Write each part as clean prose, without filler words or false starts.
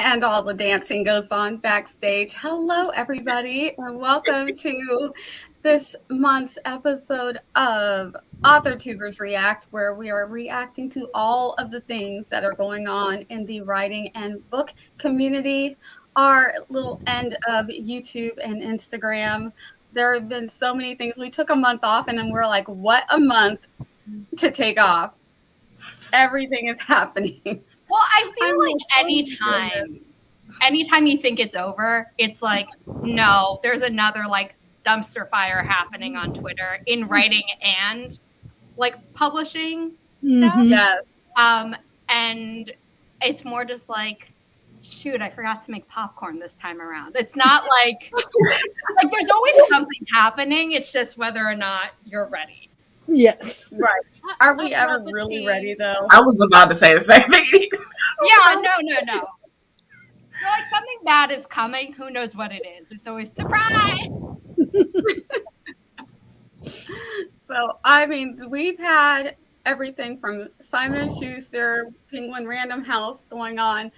And all the dancing goes on backstage. Hello, everybody, and welcome to this month's episode of Authortubers React, where we are reacting to all of the things that are going on in the writing and book community, our little end of YouTube and Instagram. There have been so many things. We took a month off, and then we're like, what a month to take off. Everything is happening. Well, I feel like anytime you think it's over, it's like, no, there's another like dumpster fire happening on Twitter in writing and like publishing stuff. Yes. And it's more just like, shoot, I forgot to make popcorn this time around. It's not like there's always something happening. It's just whether or not you're ready. Yes. Right. Are we ever really ready, though? I was about to say the same thing. Yeah, no. Like something bad is coming. Who knows what it is? It's always surprise. So, I mean, we've had everything from Simon & Schuster, Penguin Random House going on,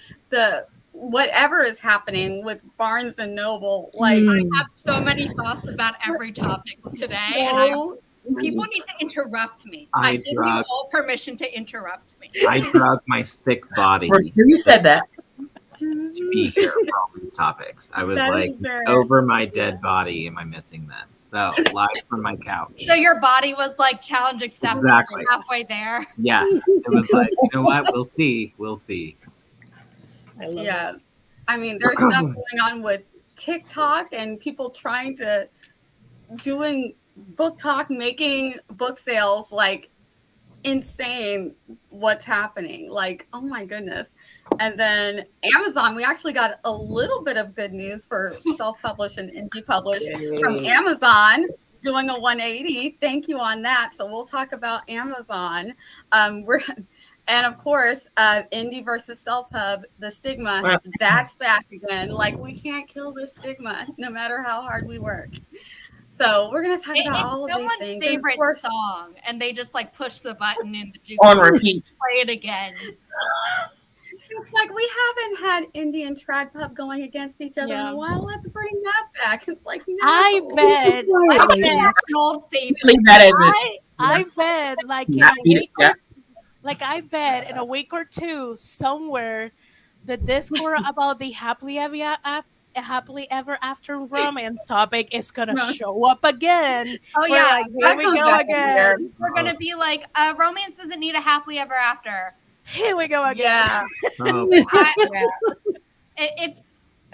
whatever is happening with Barnes and Noble. Like, I have so many thoughts about every topic today, and people need to interrupt me. I give you all permission to interrupt me. I drugged my sick body. You said that. To be here for all these topics. I was over my dead body, am I missing this? So, live from my couch. So your body was like, challenge accepted. Exactly. Halfway there. Yes. It was like, you know what? We'll see. Yes. I mean, there's stuff going on with TikTok and people trying to doing BookTok, making book sales like insane. What's happening? Like, oh my goodness. And then Amazon, we actually got a little bit of good news for self-published and indie published from Amazon doing a 180. Thank you on that. So we'll talk about Amazon. And of course, indie versus self-pub, the stigma, that's back again. Like, we can't kill the stigma no matter how hard we work. So we're going to talk about all of these things. It's someone's favorite song, and they just like push the button in the jukebox. On repeat. Play it again. It's like we haven't had indie and trad pub going against each other in a while. Let's bring that back. It's like, no. I bet. An old favorite. I bet I bet in a week or two somewhere the Discord about the happily ever after romance topic is gonna show up again. Oh yeah, here we go again. We're gonna be like, romance doesn't need a happily ever after. Here we go again. Oh.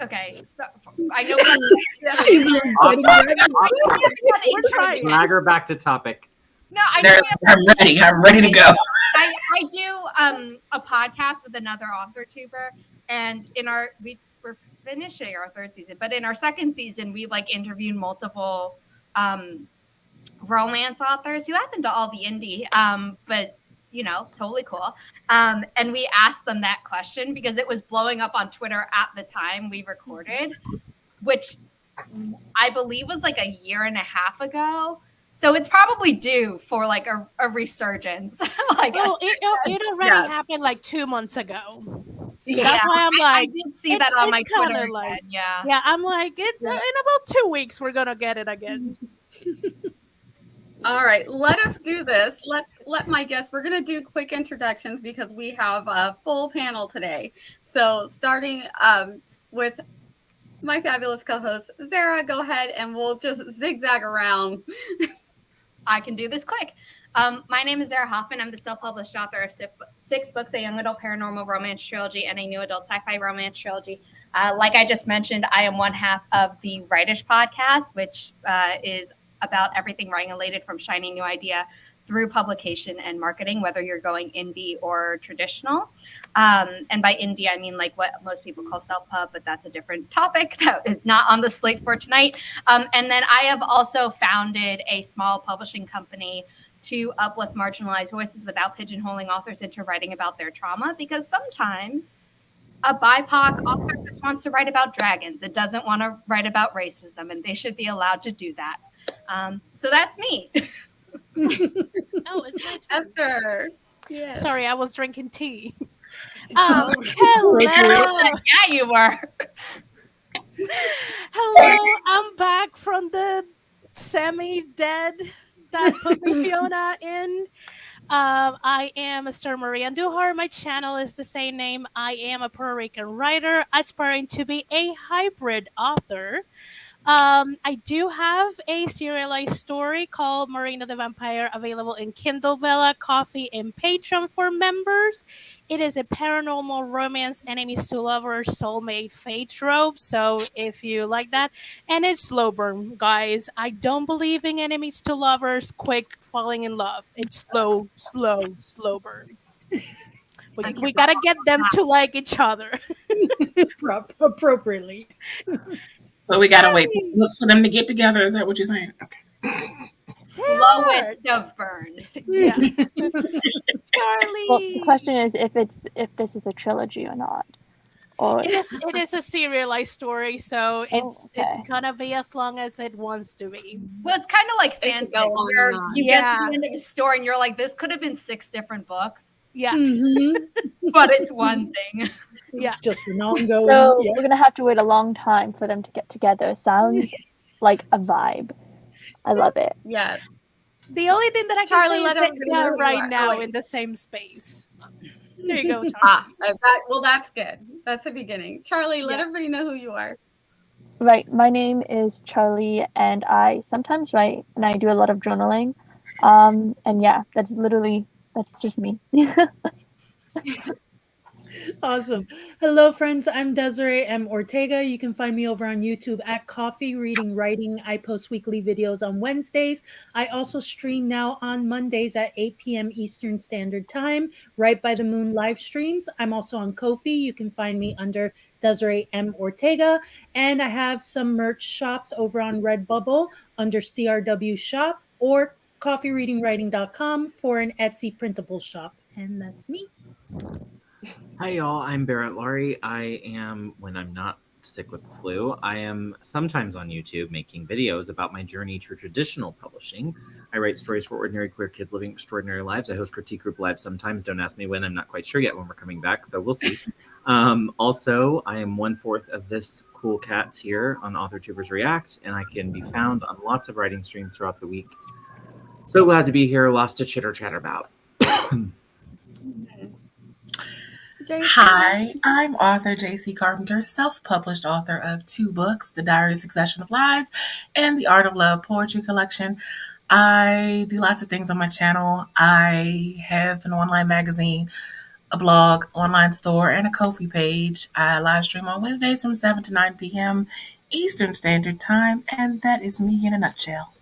Okay, so I know we're trying. Drag her back to topic. No, I'm ready. I'm ready to go. I do a podcast with another Authortuber, and we're finishing our third season, but in our second season, we like interviewed multiple romance authors who happen to all be indie, but you know, totally cool. And we asked them that question because it was blowing up on Twitter at the time we recorded, which I believe was like a year and a half ago. So it's probably due for like a resurgence. It already happened like 2 months ago. Yeah. That's why I'm like, I did see that on my Twitter again. Yeah, I'm like, in about 2 weeks we're gonna get it again. All right, let us do this. Let my guests, we're going to do quick introductions because we have a full panel today. So starting with my fabulous co-host, Zara, go ahead and we'll just zigzag around. I can do this quick. My name is Zara Hoffman. I'm the self-published author of 6 books, a young adult paranormal romance trilogy and a new adult sci-fi romance trilogy. Like I just mentioned, I am one half of the Writish podcast, which is about everything writing related from shiny new idea through publication and marketing, whether you're going indie or traditional. And by indie, I mean like what most people call self-pub, but that's a different topic that is not on the slate for tonight. And then I have also founded a small publishing company to uplift marginalized voices without pigeonholing authors into writing about their trauma, because sometimes a BIPOC author just wants to write about dragons. It doesn't want to write about racism, and they should be allowed to do that. So that's me. Oh, it's my turn. Esther. Yeah. Sorry, I was drinking tea. Hello. Yeah, you were. Hello, I'm back from the semi-dead that put me Fiona in. I am Esther Marie Andujar. My channel is the same name. I am a Puerto Rican writer aspiring to be a hybrid author. I do have a serialized story called Marina the Vampire available in Kindle Vella, Coffee, and Patreon for members. It is a paranormal romance, enemies to lovers, soulmate, fate trope. So if you like that, and it's slow burn, guys. I don't believe in enemies to lovers, quick falling in love. It's slow burn. We gotta get them to like each other. Appropriately. So we gotta wait looks for them to get together. Is that what you're saying? Okay. Slowest of burns. Yeah. Well, Charliee. the question is if this is a trilogy or not. Or It is a serialized story, so it's okay. gonna be as long as it wants to be. Well, it's kind of like It could fanfic, go on where and on. you get to Yeah. the end of a story and you're like, this could have been 6 different books, Yeah, but it's one thing. yeah. It's just an ongoing. so Yeah. we're gonna have to wait a long time for them to get together. Sounds like a vibe. I love it. Yes. The only thing that I can Charliee, say let is that everybody they know are who you right are. now Oh, wait. in the same space. There you go, Charliee. Well, that's good. That's the beginning. Charliee, let Yeah. everybody know who you are. Right. My name is Charliee, and I sometimes write, and I do a lot of journaling. And yeah, that's just me. Awesome. Hello, friends. I'm Desiree M. Ortega. You can find me over on YouTube at Coffee Reading Writing. I post weekly videos on Wednesdays. I also stream now on Mondays at 8 p.m. Eastern Standard Time, right by the moon live streams. I'm also on Ko-fi. You can find me under Desiree M. Ortega. And I have some merch shops over on Redbubble under CRW Shop or coffeereadingwriting.com for an Etsy printable shop. And that's me. Hi, y'all. I'm Barrett Laurie. I am, when I'm not sick with the flu, I am sometimes on YouTube making videos about my journey to traditional publishing. I write stories for ordinary queer kids living extraordinary lives. I host critique group live sometimes. Don't ask me when. I'm not quite sure yet when we're coming back, so we'll see. Also, I am 1/4 of this cool cats here on Authortubers React, and I can be found on lots of writing streams throughout the week. So glad to be here. Lots to chitter chatter about. JC. Hi, I'm author JC Carpenter, self-published author of 2 books, The Diary Succession of Lies and The Art of Love Poetry Collection. I do lots of things on my channel. I have an online magazine, a blog, online store, and a Ko-fi page. I live stream on Wednesdays from 7 to 9 p.m. Eastern Standard Time, and that is me in a nutshell.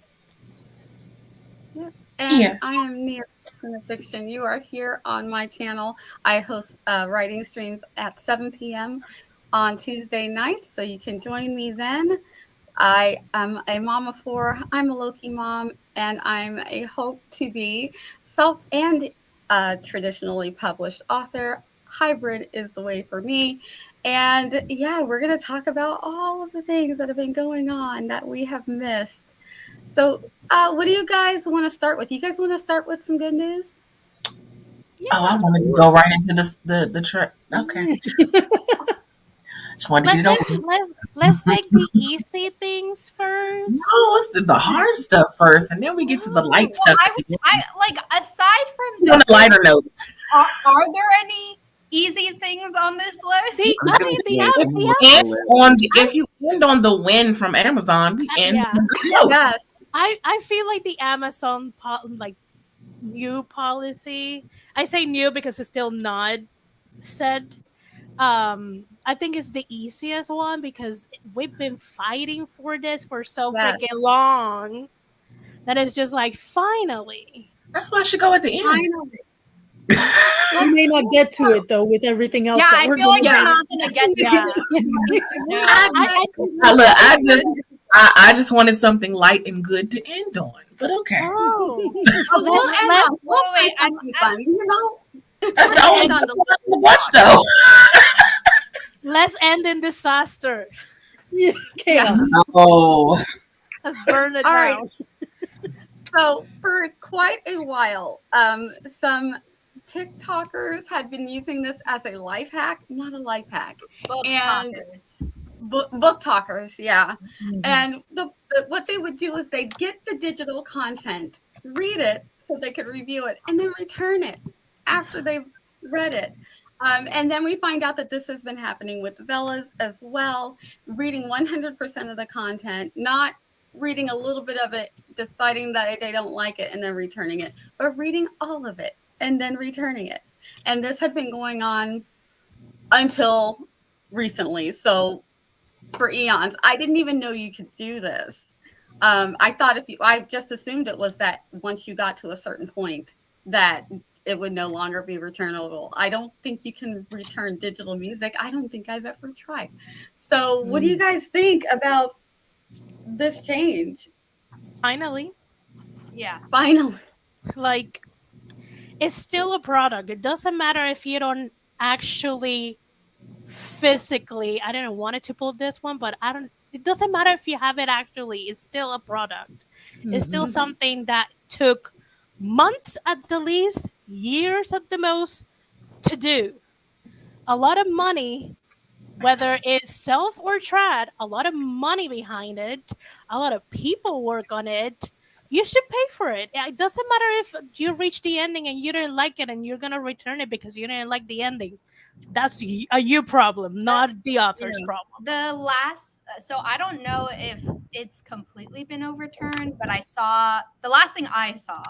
Yes. And Yeah. I am Nia from Vixen. You are here on my channel. I host writing streams at 7 p.m. on Tuesday nights, so you can join me then. I am a mom of 4. I'm a Loki mom, and I'm a hope to be self and traditionally published author. Hybrid is the way for me. And yeah, we're going to talk about all of the things that have been going on that we have missed. So, what do you guys want to start with? You guys want to start with some good news? Oh, I wanted to go right into the trip. Okay. Just wanted to get it over. Let's take the easy things first. No, let's do the hard stuff first, and then we get to the light Well, stuff. at the end. I like, aside from On this, the lighter notes. are there any easy things on this list? If you end on the win from Amazon, we end Yeah. on a good note. Yes. I feel like the Amazon new policy. I say new because it's still not said. I think it's the easiest one because we've been fighting for this for so Yes. freaking long that it's just like finally. That's why I should go at the end. Finally. We may not get to it though with everything else. Yeah, that I we're feel like going we're to not going to get to Yeah. that. I just wanted something light and good to end on. But okay. Oh, We'll end on wait, something fun. You know, That's the only end on good the one to watch though. let's end in disaster. chaos. Oh. Let's burn it All down. right. So for quite a while, some TikTokers had been using this as a life hack, not a life hack. Book And talkers. book talkers, yeah. Mhm. And what they would do is they'd get the digital content, read it so they could review it, and then return it after they've read it. And then we find out that this has been happening with Velas as well, reading 100% of the content, not reading a little bit of it, deciding that they don't like it, and then returning it, but reading all of it and then returning it. And this had been going on until recently. So for eons, I didn't even know you could do this. I thought I just assumed it was that once you got to a certain point that it would no longer be returnable. I don't think you can return digital music. I don't think I've ever tried. So what do you guys think about this change? Finally, Yeah. Finally. like, it's still a product. It doesn't matter if you don't actually physically, I didn't want it to pull this one, but it doesn't matter if you have it actually. It's still a product. It's still something that took months at the least, years at the most to do. A lot of money, whether it's self or trad, a lot of money behind it, a lot of people work on it. You should pay for it. It doesn't matter if you reach the ending and you didn't like it and you're going to return it because you didn't like the ending. That's a you problem, not the author's problem. The last, so I don't know if it's completely been overturned, but I saw, the last thing I saw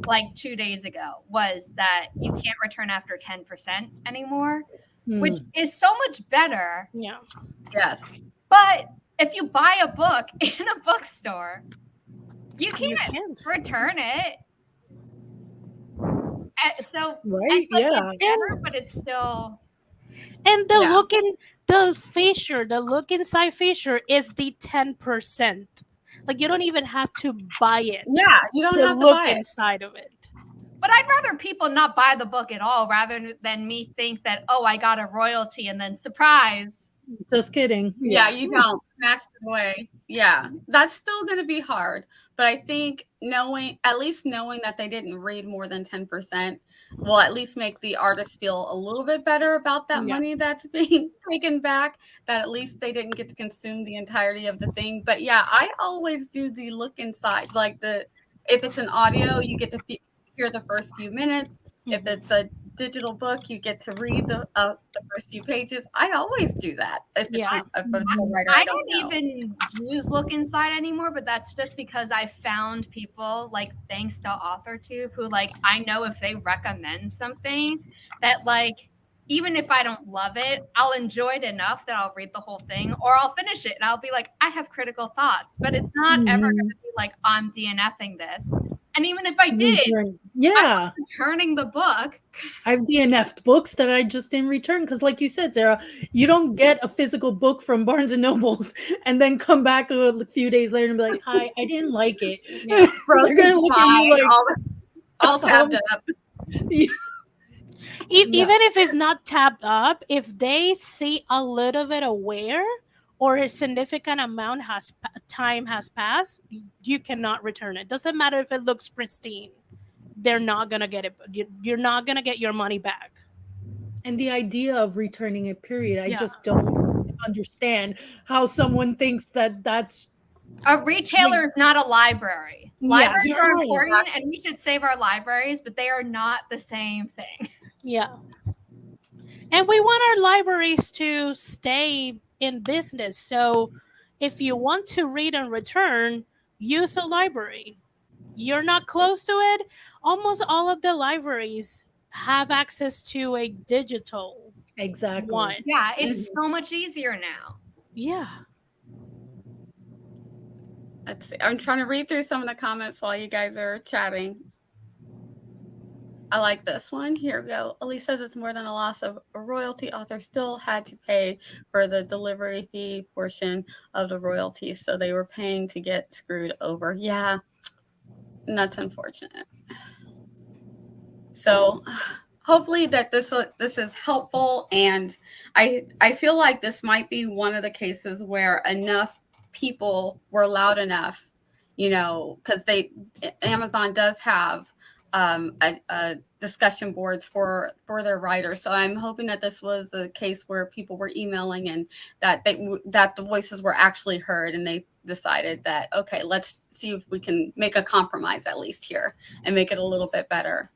like 2 days ago was that you can't return after 10% anymore, which is so much better. Yeah. Yes. But if you buy a book in a bookstore, you can't return it. So Right? it's like Yeah. it's better, but it's still. And the look inside feature is the 10%. Like you don't even have to buy it. Yeah, you don't have to look buy it. inside of it. But I'd rather people not buy the book at all rather than me think that, oh, I got a royalty and then surprise. Just kidding. Yeah, you don't snatch it away. Yeah, that's still going to be hard. But I think at least knowing that they didn't read more than 10% will at least make the artist feel a little bit better about that money that's being taken back, that at least they didn't get to consume the entirety of the thing. But yeah, I always do the look inside, like if it's an audio, you get to hear the first few minutes. If it's a digital book, you get to read the first few pages. I always do that. If it's a writer, I don't even use look inside anymore, but that's just because I found people, like, thanks to Authortube, who, like, I know if they recommend something that, like, even if I don't love it, I'll enjoy it enough that I'll read the whole thing, or I'll finish it and I'll be like, I have critical thoughts, but it's not ever going to be like, I'm DNFing this. And even if I did, I'm returning the book. I've DNF'd books that I just didn't return because, like you said, Zara, you don't get a physical book from Barnes and Nobles and then come back a few days later and be like, "Hi, I didn't like it." Yeah. They're gonna look at you like all tabbed up. Yeah. Even if it's not tabbed up, if they see a little bit aware or a significant amount time has passed, you cannot return it. Doesn't matter if it looks pristine. They're not going to get it. You're not going to get your money back. And the idea of returning it, period, I just don't understand how someone thinks that that's... A retailer is not a library. Libraries are important, and we should save our libraries, but they are not the same thing. Yeah. And we want our libraries to stay in business. So if you want to read and return, use a library. You're not close to it. Almost all of the libraries have access to a digital one. Yeah, it's so much easier now. Yeah. Let's see. I'm trying to read through some of the comments while you guys are chatting. I like this one. Here we go. Elise says it's more than a loss of a royalty. Author still had to pay for the delivery fee portion of the royalties, so they were paying to get screwed over. Yeah, and that's unfortunate. So hopefully that this is helpful, and I feel like this might be one of the cases where enough people were loud enough, because Amazon does have discussion boards for their writers. So I'm hoping that this was a case where people were emailing and that that the voices were actually heard, and they decided that, okay, let's see if we can make a compromise at least here and make it a little bit better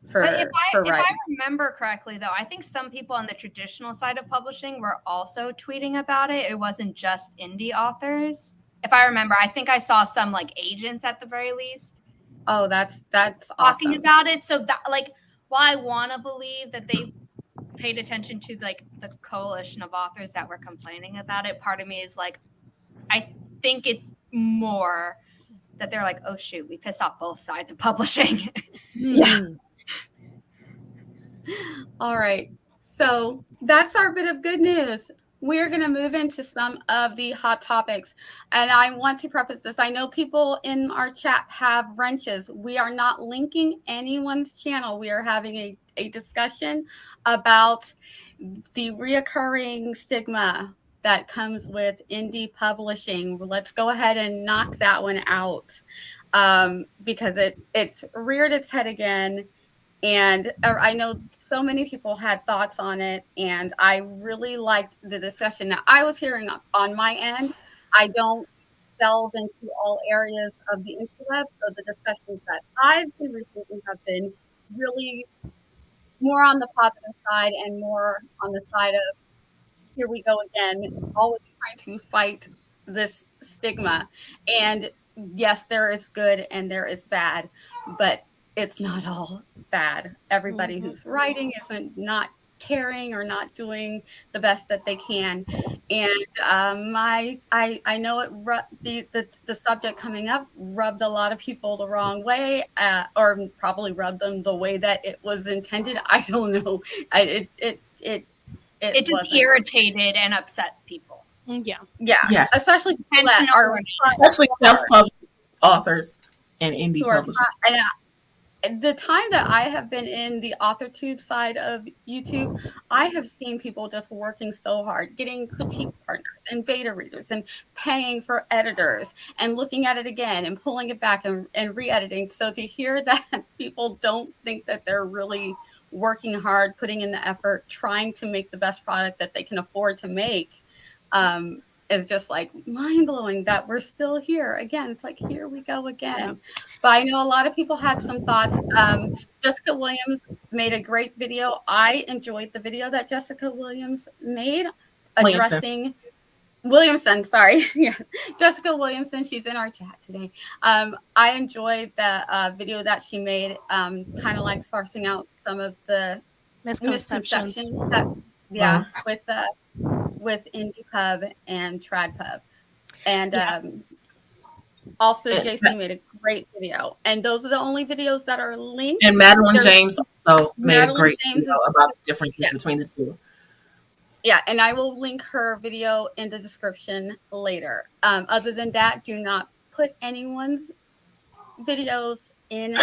for If writing. I remember correctly, though, I think some people on the traditional side of publishing were also tweeting about it. It wasn't just indie authors. If I remember, I think I saw some like agents at the very least. Oh, that's talking awesome about it. So that, like, while I want to believe that they paid attention to like the coalition of authors that were complaining about it, part of me is like, I think it's more that they're like, oh shoot, we pissed off both sides of publishing. Yeah. All right. So that's our bit of good news. We're going to move into some of the hot topics. And I want to preface this. I know people in our chat have wrenches. We are not linking anyone's channel. We are having a discussion about the reoccurring stigma that comes with indie publishing. Let's go ahead and knock that one out because it's reared its head again. And I know so many people had thoughts on it, and I really liked the discussion that I was hearing on my end. I don't delve into all areas of the interweb, so the discussions that I've been receiving have been really more on the positive side and more on the side of, here we go again, always trying to fight this stigma. And yes, there is good and there is bad, but it's not all bad. Everybody who's writing isn't not caring or not doing the best that they can. And I know the subject coming up rubbed a lot of people the wrong way, or probably rubbed them the way that it was intended. I don't know. It just irritated and upset people. Yeah. Yes. Especially people that are self-published authors and indie publishers. The time that I have been in the Authortube side of YouTube, I have seen people just working so hard, getting critique partners and beta readers and paying for editors and looking at it again and pulling it back and re-editing. So to hear that people don't think that they're really working hard, putting in the effort, trying to make the best product that they can afford to make, is just like mind-blowing that we're still here again. It's like, here we go again. Yeah. But I know a lot of people had some thoughts. Jessica Williams made a great video. I enjoyed the video that Jessica Williams made addressing Williamson, sorry. Yeah, Jessica Williamson, she's in our chat today. I enjoyed the video that she made, kind of like parsing out some of the misconceptions that, with Indie Pub and Trad Pub. And also JC made a great video. And those are the only videos that are linked. And Madeline James also made a great video about the differences between the two. Yeah, and I will link her video in the description later. Other than that, do not put anyone's videos in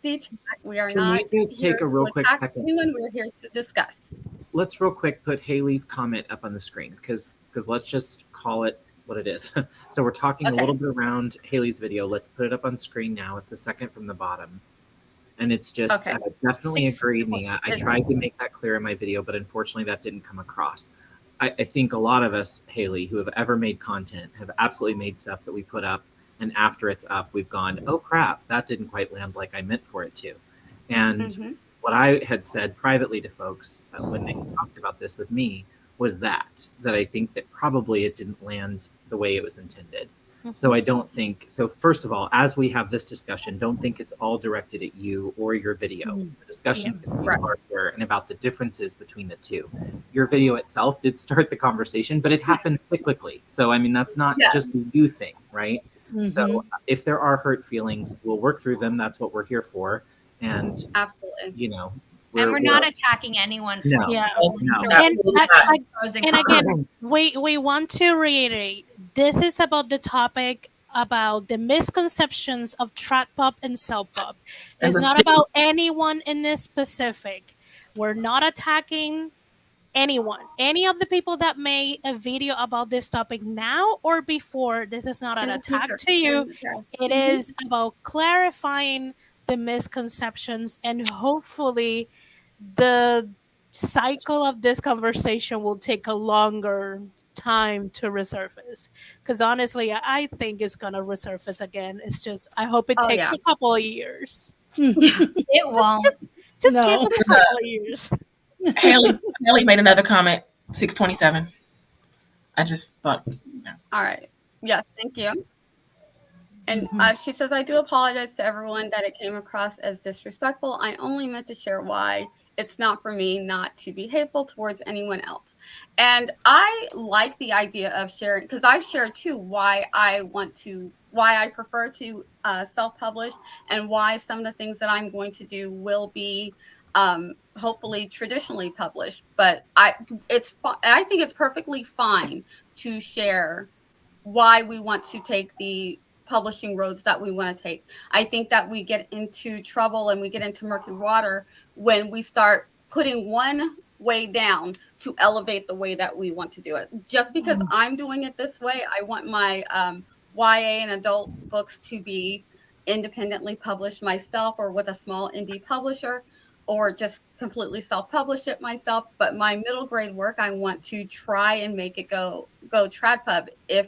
the chat. We are not. Can we just take a real quick second? We're here to discuss. Let's real quick put Haley's comment up on the screen because let's just call it what it is. So we're talking a little bit around Haley's video. Let's put it up on screen now. It's the second from the bottom. And it's just definitely agreed me. I tried to make that clear in my video, but unfortunately that didn't come across. I think a lot of us, Haley, who have ever made content have absolutely made stuff that we put up. And after it's up, we've gone, oh, crap, that didn't quite land like I meant for it to. And what I had said privately to folks when they talked about this with me was that I think that probably it didn't land the way it was intended. So I don't think, so first of all, as we have this discussion, don't think it's all directed at you or your video. The discussion is going to be hardware and about the differences between the two. Your video itself did start the conversation, but it happens cyclically. So, I mean, that's not just the you thing, right? So if there are hurt feelings, we'll work through them. That's what we're here for. And, absolutely, you know, we're not attacking anyone. No. And again, we want to reiterate, this is about the topic about the misconceptions of trad pub and self pub. It's not about anyone in this specific. We're not attacking anyone. Any of the people that made a video about this topic now or before, this is not an attack to you. It is about clarifying the misconceptions, and hopefully the cycle of this conversation will take a longer time to resurface, because honestly I think it's gonna resurface again. It's just I hope it Oh, takes yeah. a couple of years. It won't. Just No. give us a couple of years. Haley made another comment. 627. I just thought. All right. Yes, thank you. And Mhm. she says, I do apologize to everyone that it came across as disrespectful. I only meant to share why it's not for me not to be hateful towards anyone else. And I like the idea of sharing, because I've shared too why I prefer to self-publish, and why some of the things that I'm going to do will be hopefully traditionally published. But I think it's perfectly fine to share why we want to take the publishing roads that we want to take. I think that we get into trouble and we get into murky water when we start putting one way down to elevate the way that we want to do it. Just because I'm doing it this way, I want my YA and adult books to be independently published myself, or with a small indie publisher, or just completely self-publish it myself. But my middle grade work, I want to try and make it go TradPub if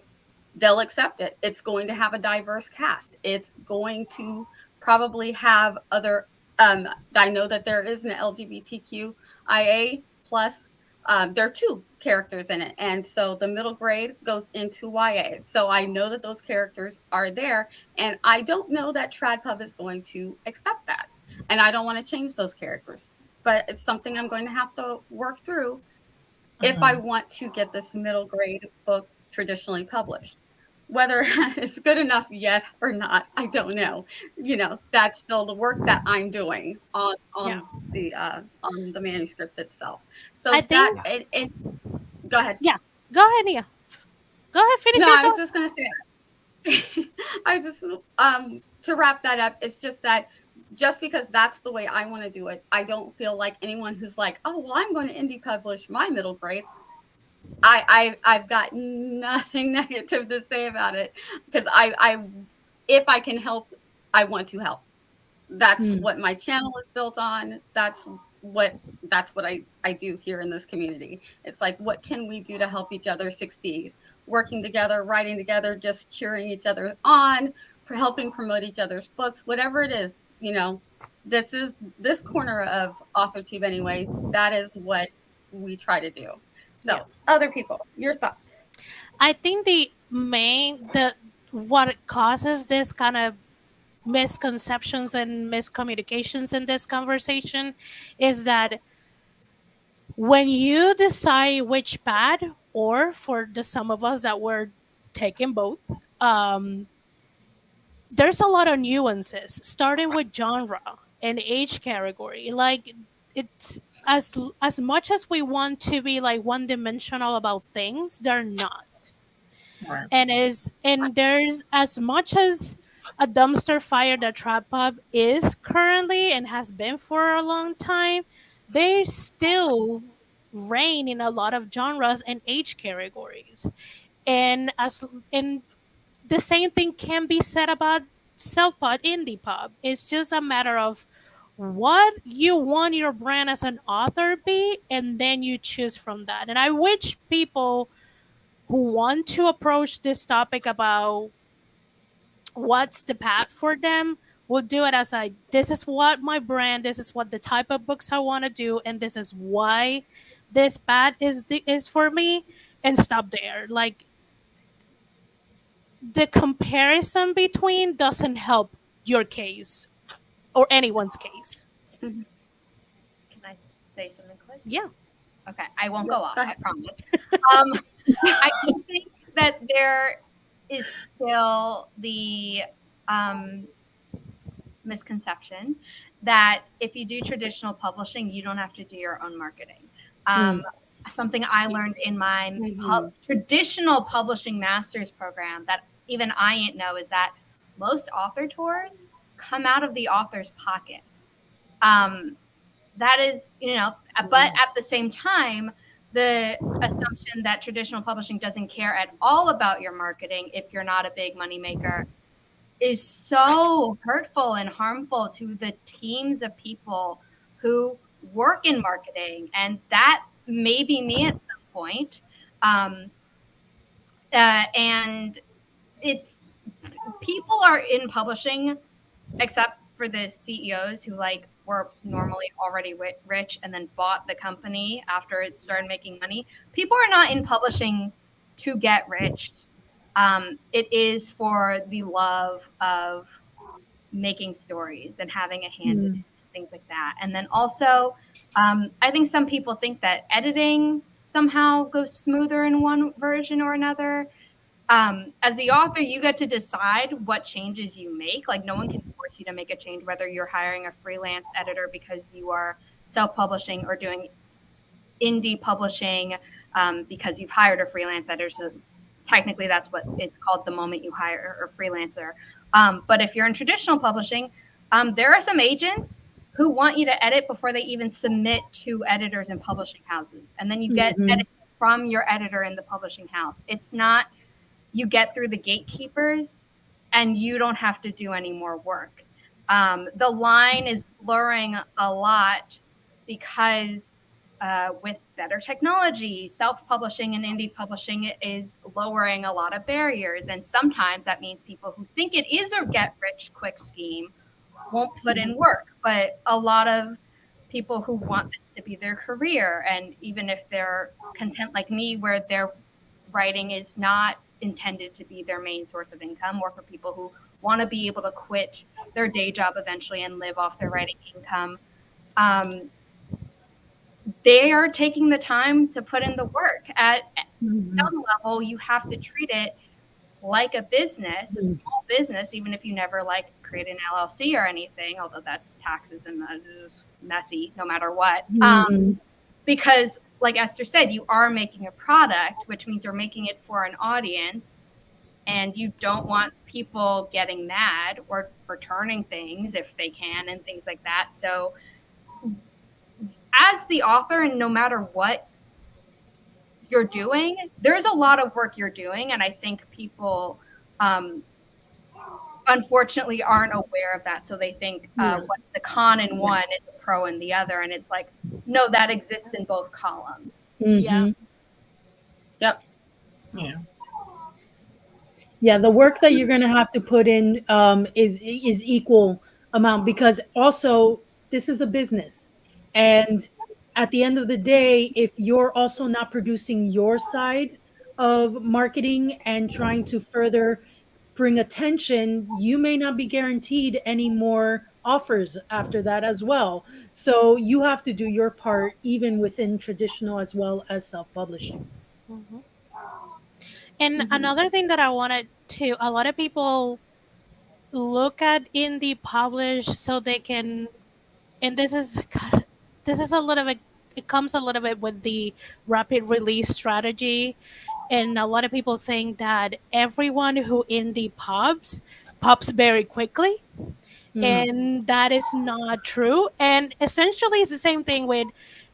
they'll accept it. It's going to have a diverse cast. It's going to probably have other. I know that there is an LGBTQIA plus. There are 2 characters in it, and so the middle grade goes into YA. So I know that those characters are there, and I don't know that TradPub is going to accept that, and I don't want to change those characters. But it's something I'm going to have to work through if I want to get this middle grade book traditionally published. Whether it's good enough yet or not, I don't know. That's still the work that I'm doing on the manuscript itself. So I think go ahead. Yeah, go ahead, Nia. Go ahead, finish No, your I was thought. just gonna say I was just to wrap that up, it's just that just because that's the way I want to do it, I don't feel like anyone who's like, oh well, I'm going to indie publish my middle grade. I've got nothing negative to say about it, because I if I can help, I want to help. That's what my channel is built on. That's what I do here in this community. It's like, what can we do to help each other succeed? Working together, writing together, just cheering each other on, for helping promote each other's books, whatever it is. This corner of Authortube anyway. That is what we try to do. So, other people, your thoughts? I think what causes this kind of misconceptions and miscommunications in this conversation is that when you decide which path, or for the some of us that were taking both, there's a lot of nuances, starting with genre and age category. Like, it's as much as we want to be like one dimensional about things, they're not. Right. And there's, as much as a dumpster fire that TradPub is currently and has been for a long time, they still reign in a lot of genres and age categories. And the same thing can be said about self-pub, indie pub. It's just a matter of what you want your brand as an author be, and then you choose from that. And I wish people who want to approach this topic about what's the path for them will do it as this is what my brand, this is what the type of books I want to do, and this is why this path is for me, and stop there. Like, the comparison between doesn't help your case or anyone's case. Can I say something quick? Yeah. Okay, I won't go off. Go I ahead. promise. I do think that there is still the misconception that if you do traditional publishing, you don't have to do your own marketing. Something I learned in my traditional publishing master's program that even I didn't know is that most author tours come out of the author's pocket. That is, but at the same time, the assumption that traditional publishing doesn't care at all about your marketing if you're not a big moneymaker is so hurtful and harmful to the teams of people who work in marketing. And that may be me at some point. And it's people are in publishing, except for the CEOs who like were normally already rich and then bought the company after it started making money. People are not in publishing to get rich. It is for the love of making stories and having a hand in it, things like that. And then also, I think some people think that editing somehow goes smoother in one version or another. As the author, you get to decide what changes you make. Like no one can force you to make a change, whether you're hiring a freelance editor because you are self-publishing or doing indie publishing because you've hired a freelance editor. So technically that's what it's called the moment you hire a freelancer. But if you're in traditional publishing, there are some agents who want you to edit before they even submit to editors and publishing houses. And then you get edits from your editor in the publishing house. It's not, you get through the gatekeepers and you don't have to do any more work. The line is blurring a lot because with better technology, self-publishing and indie publishing is lowering a lot of barriers. And sometimes that means people who think it is a get-rich-quick scheme won't put in work. But a lot of people who want this to be their career, and even if they're content like me, where their writing is not intended to be their main source of income, or for people who want to be able to quit their day job eventually and live off their writing income, they are taking the time to put in the work. At some level, you have to treat it like a business, a small business, even if you never like create an LLC or anything, although that's taxes and messy no matter what. Because like Esther said, you are making a product, which means you're making it for an audience, and you don't want people getting mad or returning things if they can and things like that. So as the author, and no matter what you're doing, there's a lot of work you're doing. And I think people unfortunately aren't aware of that. So they think what's a con in one is a pro in the other. And it's like, no, that exists in both columns. Yeah. Yep. Yeah, the work that you're going to have to put in is equal amount, because also this is a business. And at the end of the day, if you're also not producing your side of marketing and trying to further bring attention, you may not be guaranteed any more offers after that as well. So you have to do your part, even within traditional as well as self-publishing. And another thing that I wanted to, a lot of people look at indie publish so they can, and this is a little bit, it comes a little bit with the rapid release strategy. And a lot of people think that everyone who indie pops very quickly. And that is not true. And essentially it's the same thing with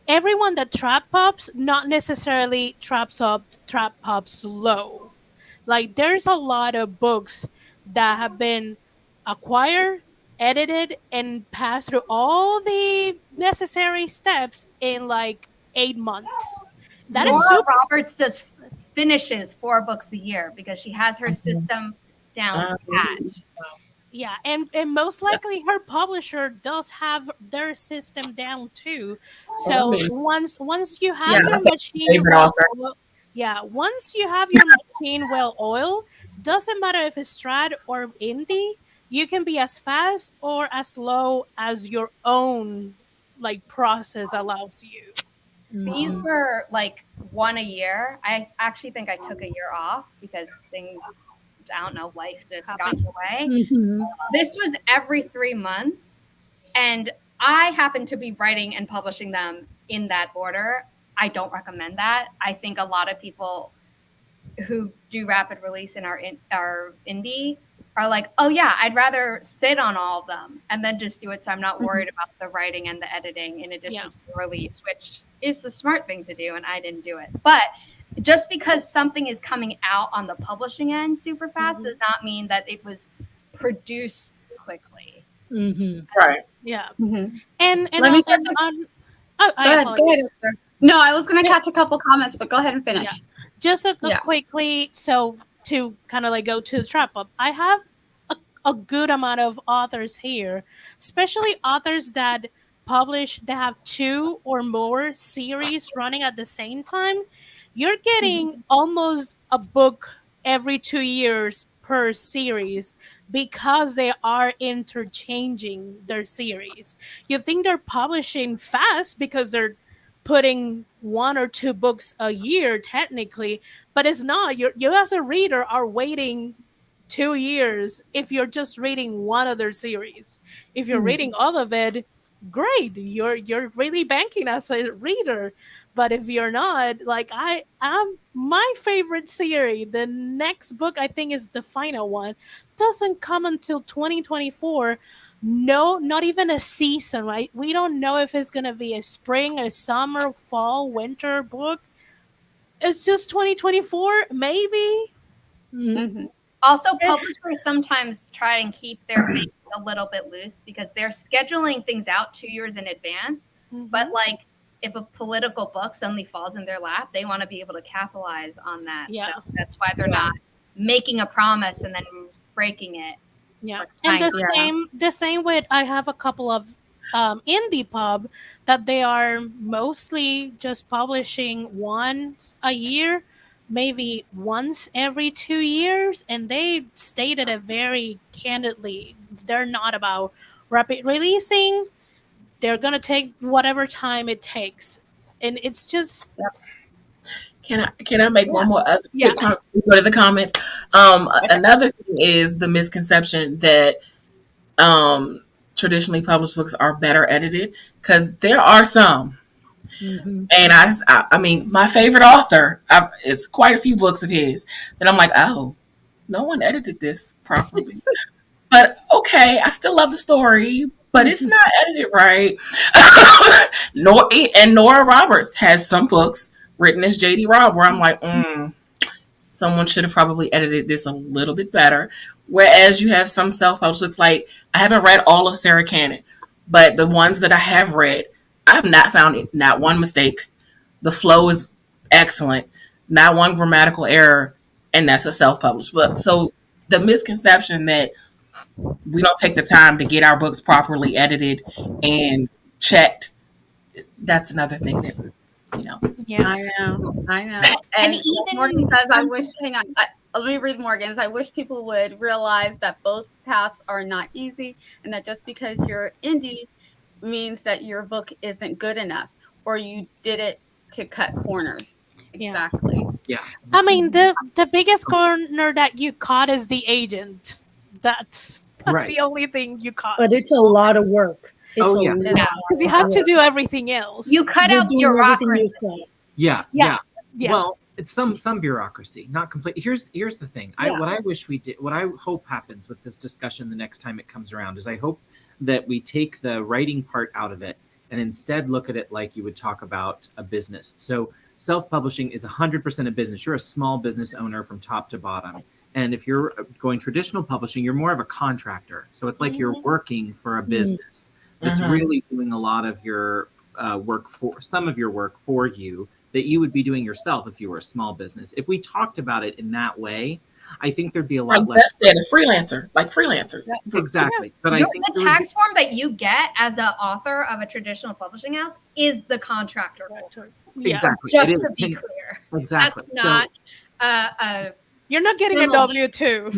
everyone that trap pops, not necessarily trap pops low. Like there's a lot of books that have been acquired, edited, and passed through all the necessary steps in like 8 months. That is Nora Roberts finishes 4 books a year because she has her system down pat. Yeah, and most likely her publisher does have their system down too. So once you have your machine once you have your machine well oiled, doesn't matter if it's trad or indie, you can be as fast or as slow as your own like process allows you. These were like 1 a year. I actually think I took a year off because things, I don't know, life just got in the way. This was every 3 months. And I happen to be writing and publishing them in that order. I don't recommend that. I think a lot of people who do rapid release in our indie are like, oh yeah, I'd rather sit on all of them and then just do it. So I'm not worried about the writing and the editing in addition to the release, which is the smart thing to do. And I didn't do it. But just because something is coming out on the publishing end super fast does not mean that it was produced quickly. Right. Yeah. Mhm. And Let me catch I Go ahead, Esther. No, I was going to catch a couple comments, but go ahead and finish. Yeah. Just Yeah. quickly, so to kind of like go to the wrap up, I have a good amount of authors here, especially authors that have 2 or more series running at the same time. You're getting almost a book every 2 years per series because they are interchanging their series. You think they're publishing fast because they're putting 1 or 2 books a year technically, but it's not. You as a reader are waiting 2 years if you're just reading one of their series. If you're reading all of it, great. You're really banking as a reader. But if you're not, like I'm my favorite series, the next book I think is the final one, doesn't come until 2024. No, not even a season, right? We don't know if it's gonna be a spring, a summer, fall, winter book. It's just 2024, maybe. Mhm. Also, publishers sometimes try and keep their veins a little bit loose because they're scheduling things out 2 years in advance. But like, if a political book suddenly falls in their lap, they want to be able to capitalize on that. Yeah. So that's why they're not making a promise and then breaking it. Yeah, like, and kind the same with I have a couple of indie pub that they are mostly just publishing once a year, maybe once every 2 years, and they stated it very candidly. They're not about rapid releasing. They're gonna take whatever time it takes, and it's just Can I make one more other Yeah. quick comment? Go to the comments. Another thing is the misconception that traditionally published books are better edited, because there are some. And I mean, my favorite author, it's quite a few books of his that I'm like, oh, no one edited this properly. But okay, I still love the story, but it's not edited right. Nora Roberts has some books written as J.D. Robb where I'm like, someone should have probably edited this a little bit better. Whereas you have some self-published books, like I haven't read all of Sarah Cannon, but the ones that I have read, I've not found not one mistake. The flow is excellent, not one grammatical error, and that's a self-published book. So the misconception that we don't take the time to get our books properly edited and checked, that's another thing that, yeah. I know. And And even Morgan says, I wish, hang on, let me read Morgan's. I wish people would realize that both paths are not easy, and that just because you're indie means that your book isn't good enough or you did it to cut corners. Yeah. Exactly. Yeah. I mean, the biggest corner that you caught is the agent. That's Right. the only thing you caught. But it's a lot of work. It's Oh, a yeah. lot Because you of have to work. do everything else. You cut You're out doing everything bureaucracy. yourself. Yeah. Yeah. Yeah. Well, it's some bureaucracy, not complete. Here's the thing. Yeah. What I wish we did, what I hope happens with this discussion the next time it comes around, is I hope that we take the writing part out of it and instead look at it like you would talk about a business. So self-publishing is 100% a business. You're a small business owner from top to bottom. And if you're going traditional publishing, you're more of a contractor. So it's like you're working for a business that's really doing a lot of your work for some of your work for you that you would be doing yourself if you were a small business. If we talked about it in that way, I think there'd be a lot less. Just said a freelancer, like freelancers. Yeah, exactly. But I think The tax form that you get as an author of a traditional publishing house is the contractor form. Yeah. Exactly. Just It to is. be clear. Exactly. That's not You're not getting a W-2.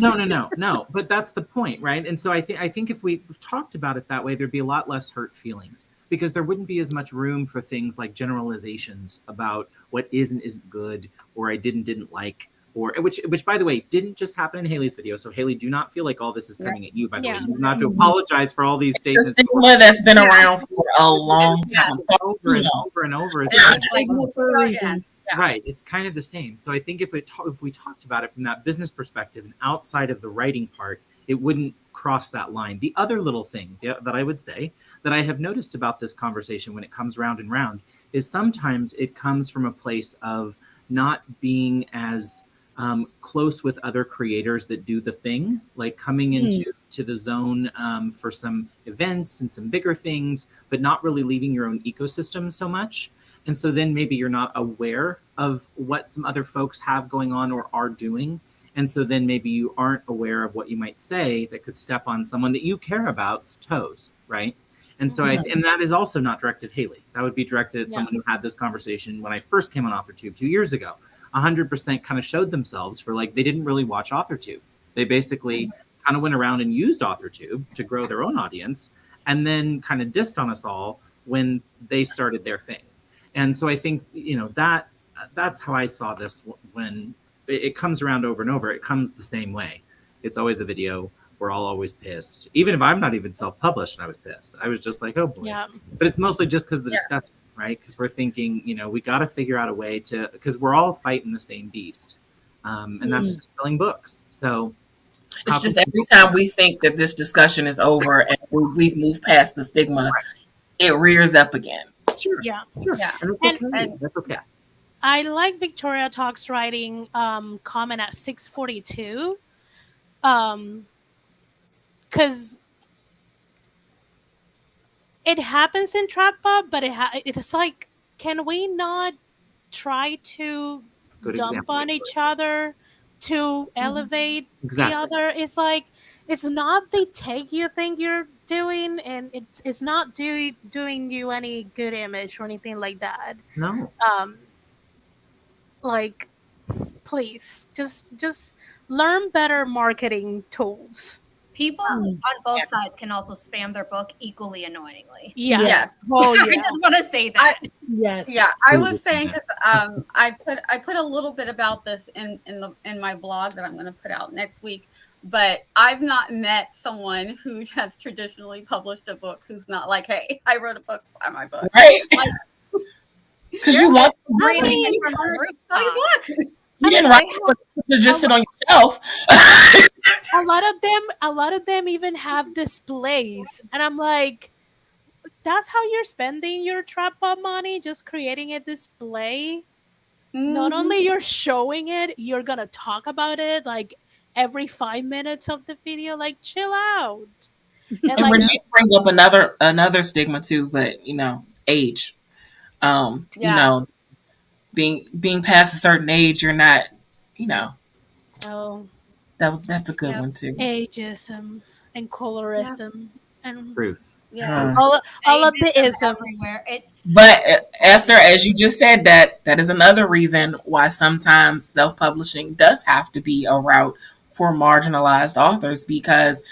No. But that's the point, right? And so I think if we talked about it that way, there'd be a lot less hurt feelings, because there wouldn't be as much room for things like generalizations about what is and isn't good, or I didn't like, or which by the way didn't just happen in Haley's video. So Haley, do not feel like all this is coming at you. By the way, you do not have to apologize for all these The statements. stigma that's been around for a long time, Over and over and over. It's Yeah. just like, Stigma for a reason. Yeah. right, it's kind of the same. So I think if we talked about it from that business perspective and outside of the writing part, it wouldn't cross that line. The other little thing that I would say that I have noticed about this conversation when it comes round and round is sometimes it comes from a place of not being as close with other creators that do the thing, like coming into the zone for some events and some bigger things, but not really leaving your own ecosystem so much. And so then maybe you're not aware of what some other folks have going on or are doing. And so then maybe you aren't aware of what you might say that could step on someone that you care about's toes, right? And so and that is also not directed at Haley. That would be directed at someone who had this conversation when I first came on Authortube 2 years ago. 100% kind of showed themselves for like, they didn't really watch Authortube. They basically kind of went around and used Authortube to grow their own audience and then kind of dissed on us all when they started their thing. And so I think, that's how I saw this when it comes around over and over. It comes the same way. It's always a video. We're all always pissed. Even if I'm not even self-published, I was pissed. I was just like, oh boy. Yeah. But it's mostly just because of the discussion, right? Because we're thinking, we got to figure out a way to, because we're all fighting the same beast. And that's just selling books. So it's just every time we think that this discussion is over and we've moved past the stigma, it rears up again. Sure. Yeah. Sure. Yeah. And that's okay. I like Victoria Talks writing comment at 642. Because it happens in Trap Pub, but it's like, can we not try to dump on each other to elevate the other? It's like, it's not the take you think you're doing, and it's not doing you any good image or anything like that. No. Like, please, just learn better marketing tools. People on both sides can also spam their book equally annoyingly. Yeah. Yes. Oh, yeah. I just want to say that. Yes. Yeah, I was saying because I put a little bit about this in my blog that I'm going to put out next week. But I've not met someone who has traditionally published a book who's not like, hey, I wrote a book by my book. Right. Because you want to reading it from the rooftop. You didn't write to just sit on yourself. A lot of them even have displays, and I'm like, that's how you're spending your Trap Pub money, just creating a display. Not only you're showing it, you're gonna talk about it like every 5 minutes of the video. Like, chill out. And like, Regina brings up another stigma too, but age. Being past a certain age, you're not, Oh, that's a good one too. Ageism and colorism and truth. Yeah, all of the isms. But Esther, as you just said, that is another reason why sometimes self-publishing does have to be a route for marginalized authors, because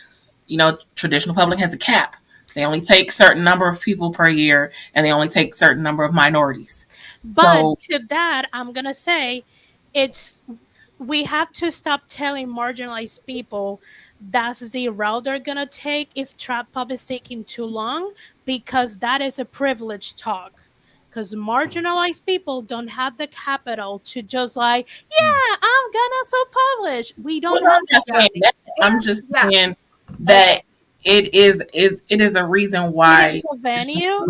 traditional publishing has a cap. They only take certain number of people per year, and they only take certain number of minorities. But to that, I'm gonna say, we have to stop telling marginalized people that's the route they're gonna take if Trap Pub is taking too long, because that is a privilege talk. Because marginalized people don't have the capital to just like, I'm gonna self-publish. We don't have that. I'm just saying that it is a reason why a venue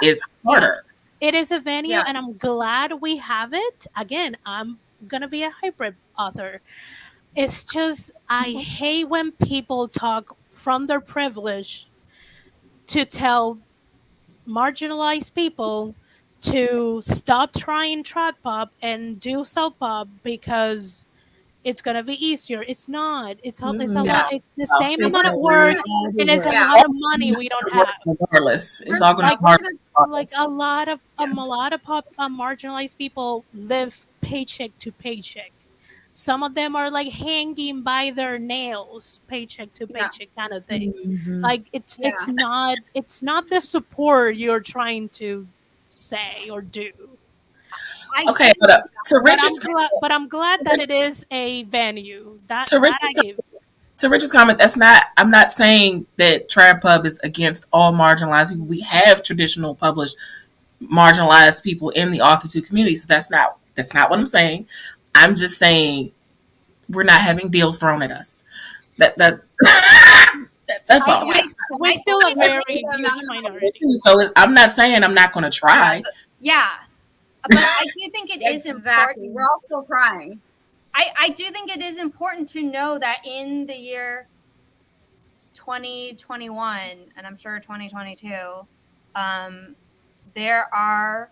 is harder. It is a venue, and I'm glad we have it. Again, I'm gonna be a hybrid author. It's just, I hate when people talk from their privilege to tell marginalized people to stop trying Trap Pub and do Self Pub because it's gonna be easier. It's not. It's a lot. It's the same amount of work, and it's a lot of money we don't have. Regardless, it's all gonna be hard. Like a lot of marginalized people live paycheck to paycheck. Some of them are like hanging by their nails, paycheck to paycheck kind of thing. Like it's not the support you're trying to say or do. Okay, but I'm glad that it is a venue. To Richard's comment, I'm not saying that Trap Pub is against all marginalized people. We have traditional published marginalized people in the Authortube community, so that's not what I'm saying. I'm just saying we're not having deals thrown at us. That's all. We're still a very huge minority. So I'm not saying I'm not going to try. Yeah. But I do think it is important. We're all still trying. I do think it is important to know that in the year 2021, and I'm sure 2022, there are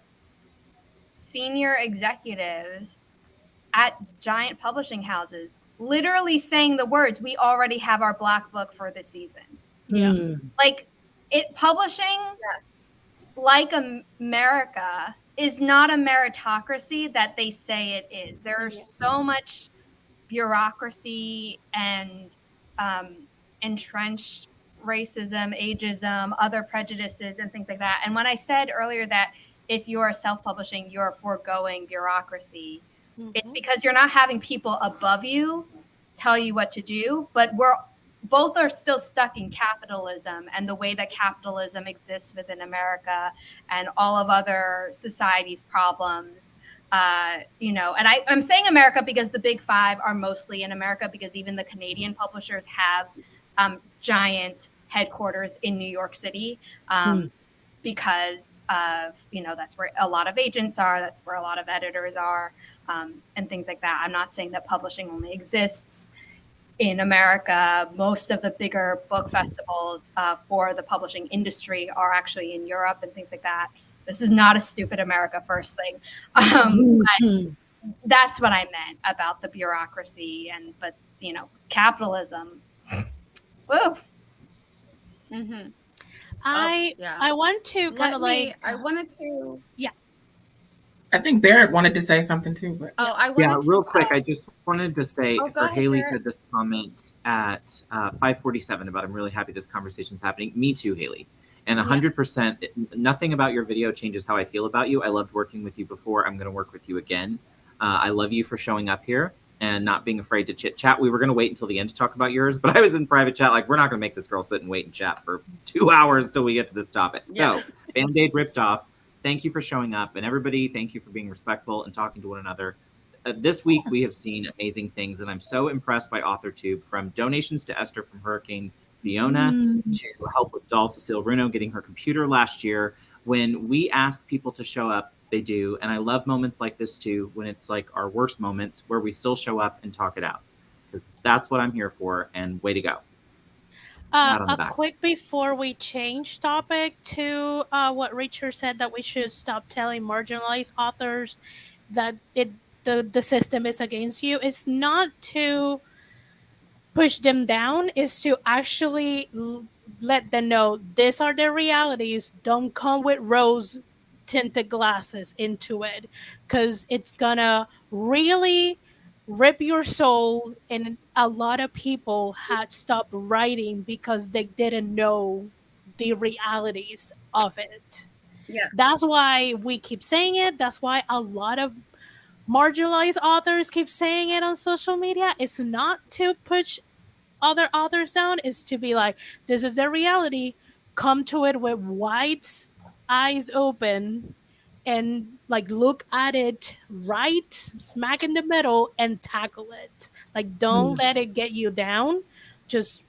senior executives at giant publishing houses literally saying the words, "We already have our black book for this season." Yeah. Like, it publishing, Yes. like America, is not a meritocracy that they say it is. There's so much bureaucracy and entrenched racism, ageism, other prejudices, and things like that. And when I said earlier that if you're self-publishing, you're foregoing bureaucracy, it's because you're not having people above you tell you what to do, but both are still stuck in capitalism and the way that capitalism exists within America and all of other society's problems. And I'm saying America because the big five are mostly in America, because even the Canadian publishers have giant headquarters in New York City, because of, that's where a lot of agents are, that's where a lot of editors are, and things like that. I'm not saying that publishing only exists in America. Most of the bigger book festivals for the publishing industry are actually in Europe and things like that. This is not a stupid America first thing. But that's what I meant about the bureaucracy but capitalism. Woo. Mm-hmm. I want to kind of I wanted to. Yeah. I think Barrett wanted to say something too. But I wanted real quick. I just wanted to say, for ahead, Haley Barrett. said this comment at 5:47 about, I'm really happy this conversation's happening. Me too, Haley. And 100%, nothing about your video changes how I feel about you. I loved working with you before. I'm going to work with you again. I love you for showing up here and not being afraid to chit chat. We were going to wait until the end to talk about yours, but I was in private chat like, we're not going to make this girl sit and wait and chat for 2 hours till we get to this topic. So Band-Aid ripped off. Thank you for showing up. And everybody, thank you for being respectful and talking to one another. This week, we have seen amazing things, and I'm so impressed by AuthorTube, from donations to Esther from Hurricane Fiona to help with doll Cecile Runo getting her computer last year. When we ask people to show up, they do. And I love moments like this too, when it's like our worst moments where we still show up and talk it out, because that's what I'm here for. And way to go. Quick before we change topic to what Richard said, that we should stop telling marginalized authors that the system is against you. It's not to push them down, is to actually let them know these are their realities. Don't come with rose tinted glasses into it, because it's gonna really rip your soul. And a lot of people had stopped writing because they didn't know the realities of it. That's why we keep saying it. That's why a lot of marginalized authors keep saying it on social media. It's not to push other authors down, is to be like, this is their reality. Come to it with wide eyes open and like look at it right smack in the middle and tackle it. Like, don't let it get you down. Just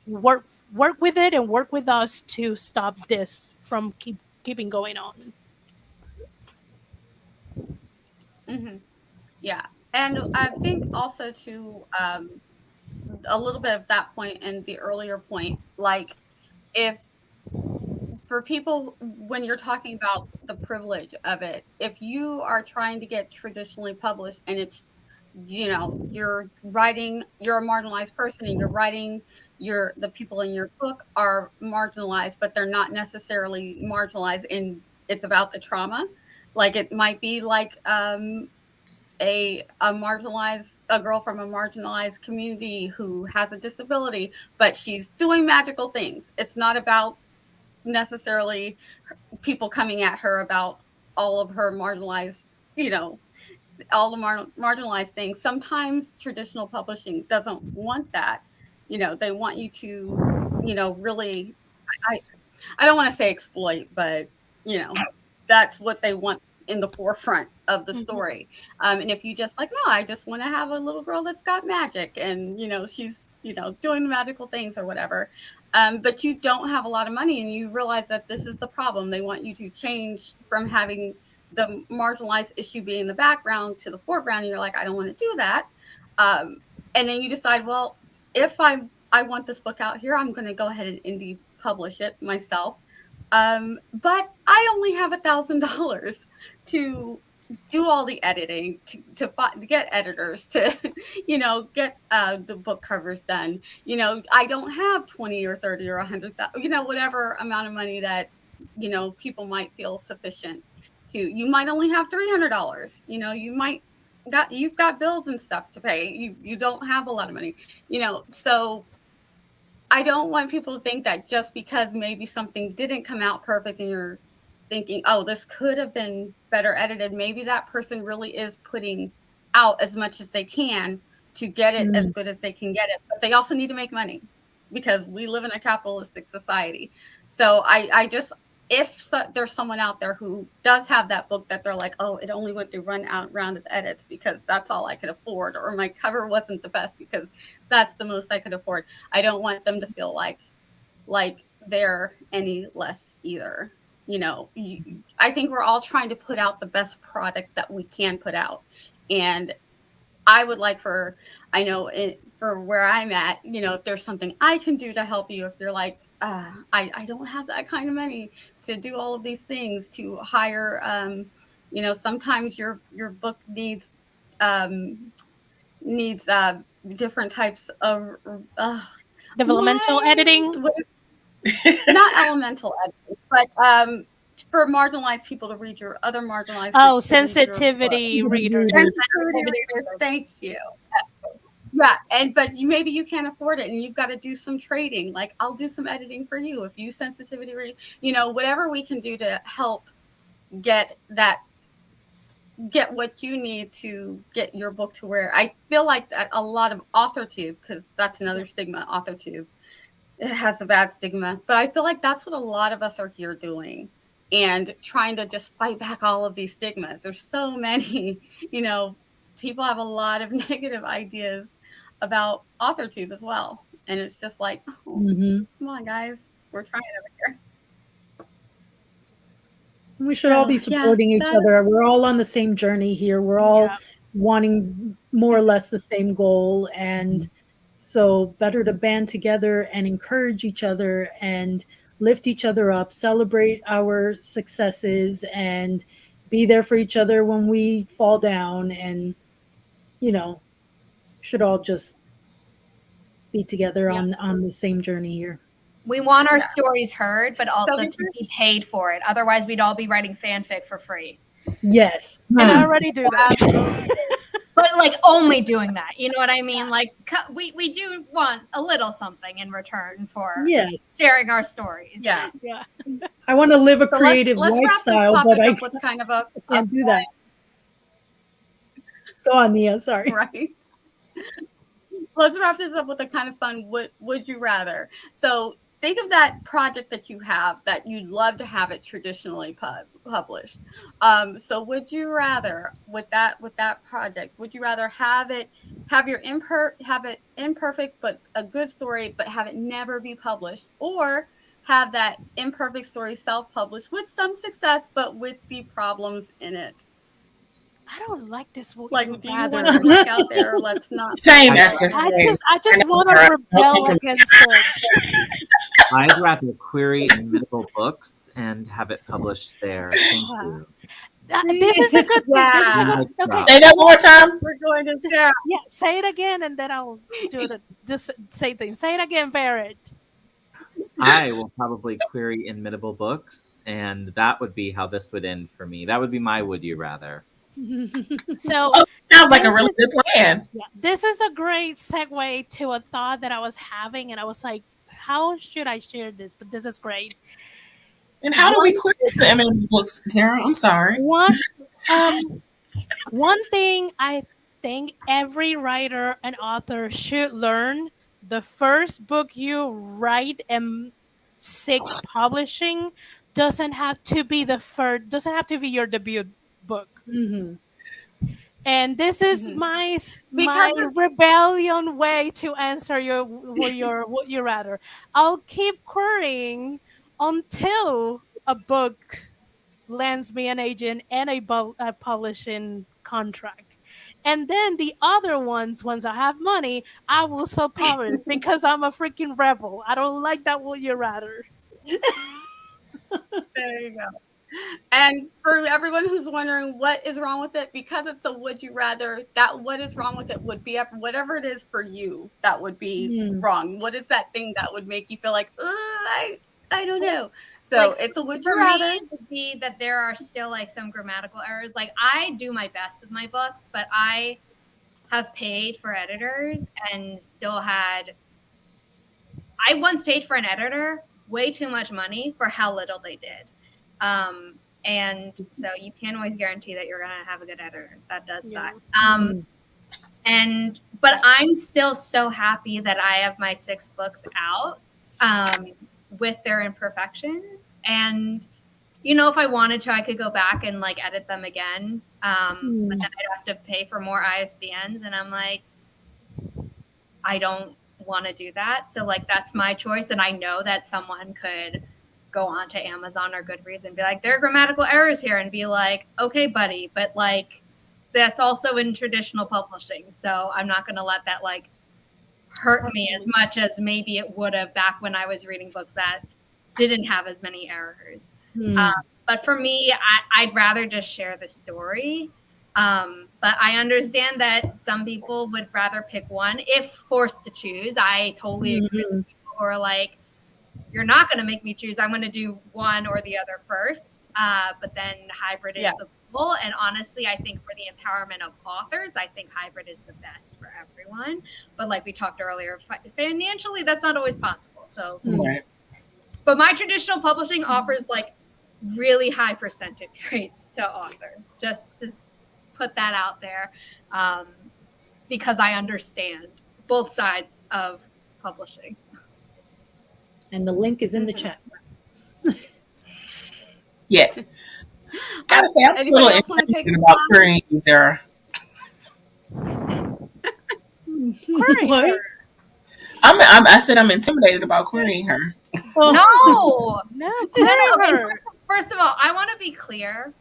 work with it and work with us to stop this from keeping going on. Yeah. And I think also to a little bit of that point and the earlier point, like, if for people, when you're talking about the privilege of it, if you are trying to get traditionally published and it's, you're a marginalized person and you're writing, the people in your book are marginalized, but they're not necessarily marginalized it's about the trauma. Like, it might be like a girl from a marginalized community who has a disability, but she's doing magical things. It's not about necessarily people coming at her about all of her marginalized, all the marginalized things. Sometimes traditional publishing doesn't want that. They want you to, really, I don't want to say exploit, but, that's what they want in the forefront of the story. And if you just like, no, I just want to have a little girl that's got magic and, she's, doing magical things or whatever. But you don't have a lot of money and you realize that this is the problem. They want you to change from having the marginalized issue being in the background to the foreground. And you're like, I don't want to do that. And then you decide, well, if I want this book out here, I'm going to go ahead and indie publish it myself. But I only have $1,000 to do all the editing, to get editors, to get the book covers done. I don't have 20 or 30 or 100,000, whatever amount of money that people might feel sufficient to. You might only have $300. You've got bills and stuff to pay. You don't have a lot of money. So I don't want people to think that just because maybe something didn't come out perfect and you're thinking, oh, this could have been better edited. Maybe that person really is putting out as much as they can to get it as good as they can get it. But they also need to make money because we live in a capitalistic society. So if there's someone out there who does have that book that they're like, oh, it only went through round of edits because that's all I could afford, or my cover wasn't the best because that's the most I could afford. I don't want them to feel like they're any less either. I think we're all trying to put out the best product that we can put out. And I would like for where I'm at, if there's something I can do to help you, if you're like, I don't have that kind of money to do all of these things, to hire, sometimes your book needs different types of developmental editing. Not elemental editing, but for marginalized people to read your other marginalized. Oh, sensitivity readers. Sensitivity readers. Thank you. Esther. Yeah, but maybe you can't afford it, and you've got to do some trading. Like, I'll do some editing for you if you sensitivity read. Whatever we can do to help get what you need to get your book to where I feel like that a lot of Authortube, because that's another stigma. Authortube, it has a bad stigma, but I feel like that's what a lot of us are here doing, and trying to just fight back all of these stigmas. There's so many, people have a lot of negative ideas about Authortube as well. And it's just like, come on, guys, we're trying over here. We should all be supporting each other. We're all on the same journey here. We're all wanting more or less the same goal. And so better to band together and encourage each other and lift each other up, celebrate our successes, and be there for each other when we fall down. And, should all just be together on the same journey here. We want our stories heard, but also to be paid for it. Otherwise, we'd all be writing fanfic for free. Yes. And I already do that. But only doing that. You know what I mean? We do want a little something in return for sharing our stories. Yeah. Yeah. I want to live a creative lifestyle, but I can't do that. Go on, Nia. Sorry. Right. Let's wrap this up with a kind of fun would you rather. So think of that project that you have that you'd love to have it traditionally published. So would you rather with that project, would you rather have it imperfect but a good story, but have it never be published, or have that imperfect story self-published with some success but with the problems in it? I don't like this. Do you want to look out there? Let's not. Same, Esther. I just want to rebel against it. I'd rather query in Mythical Books and have it published there. Thank you. This is a good thing. Okay. Say that one more time. We're going to Zara. Yeah, say it again, and then I'll do it. Just say things. Say it again, Barrett. I will probably query in Mythical Books, and that would be how this would end for me. That would be my would you rather. So sounds like a really good plan. Yeah, this is a great segue to a thought that I was having, and I was like, how should I share this? But this is great. And how do we quit to MMB Books, Zara? I'm sorry. One thing I think every writer and author should learn: the first book you write and seek publishing doesn't have to be your debut book. Mm-hmm. And this is my rebellion way to answer your would you rather. I'll keep querying until a book lands me an agent and a publishing contract. And then the other ones, once I have money, I will self-publish because I'm a freaking rebel. I don't like that would you rather. There you go. And for everyone who's wondering what is wrong with it, because it's a would you rather, that what is wrong with it would be whatever it is for you that would be wrong. What is that thing that would make you feel like, I don't know. So Like, it's a would for you rather. me, it would be that there are still like some grammatical errors. Like I do my best with my books, but I have paid for editors and still had. I once paid for an editor way too much money for how little they did. And so you can't always guarantee that you're going to have a good editor. That does suck. But I'm still so happy that I have my 6 books out with their imperfections. And, you know, if I wanted to, I could go back and like edit them again. But then I'd have to pay for more ISBNs. And I'm like, I don't want to do that. So like, that's my choice. And I know that someone could go on to Amazon or Goodreads and be like, there are grammatical errors here, and be like, okay, buddy, but like that's also in traditional publishing. So I'm not going to let that like hurt me as much as maybe it would have back when I was reading books that didn't have as many errors. But for me, I'd rather just share the story. But I understand that some people would rather pick one if forced to choose. I totally agree with people who are like, you're not going to make me choose. I'm going to do one or the other first. But then hybrid is the goal. And honestly, I think for the empowerment of authors, I think hybrid is the best for everyone. But like we talked earlier, financially, that's not always possible. So, but my traditional publishing offers like really high percentage rates to authors, just to put that out there, because I understand both sides of publishing. And the link is in the chat. Yes. Gotta say, I'm a little intimidated about querying you, Zara. I said I'm intimidated about querying her. No. Okay, first of all, I want to be clear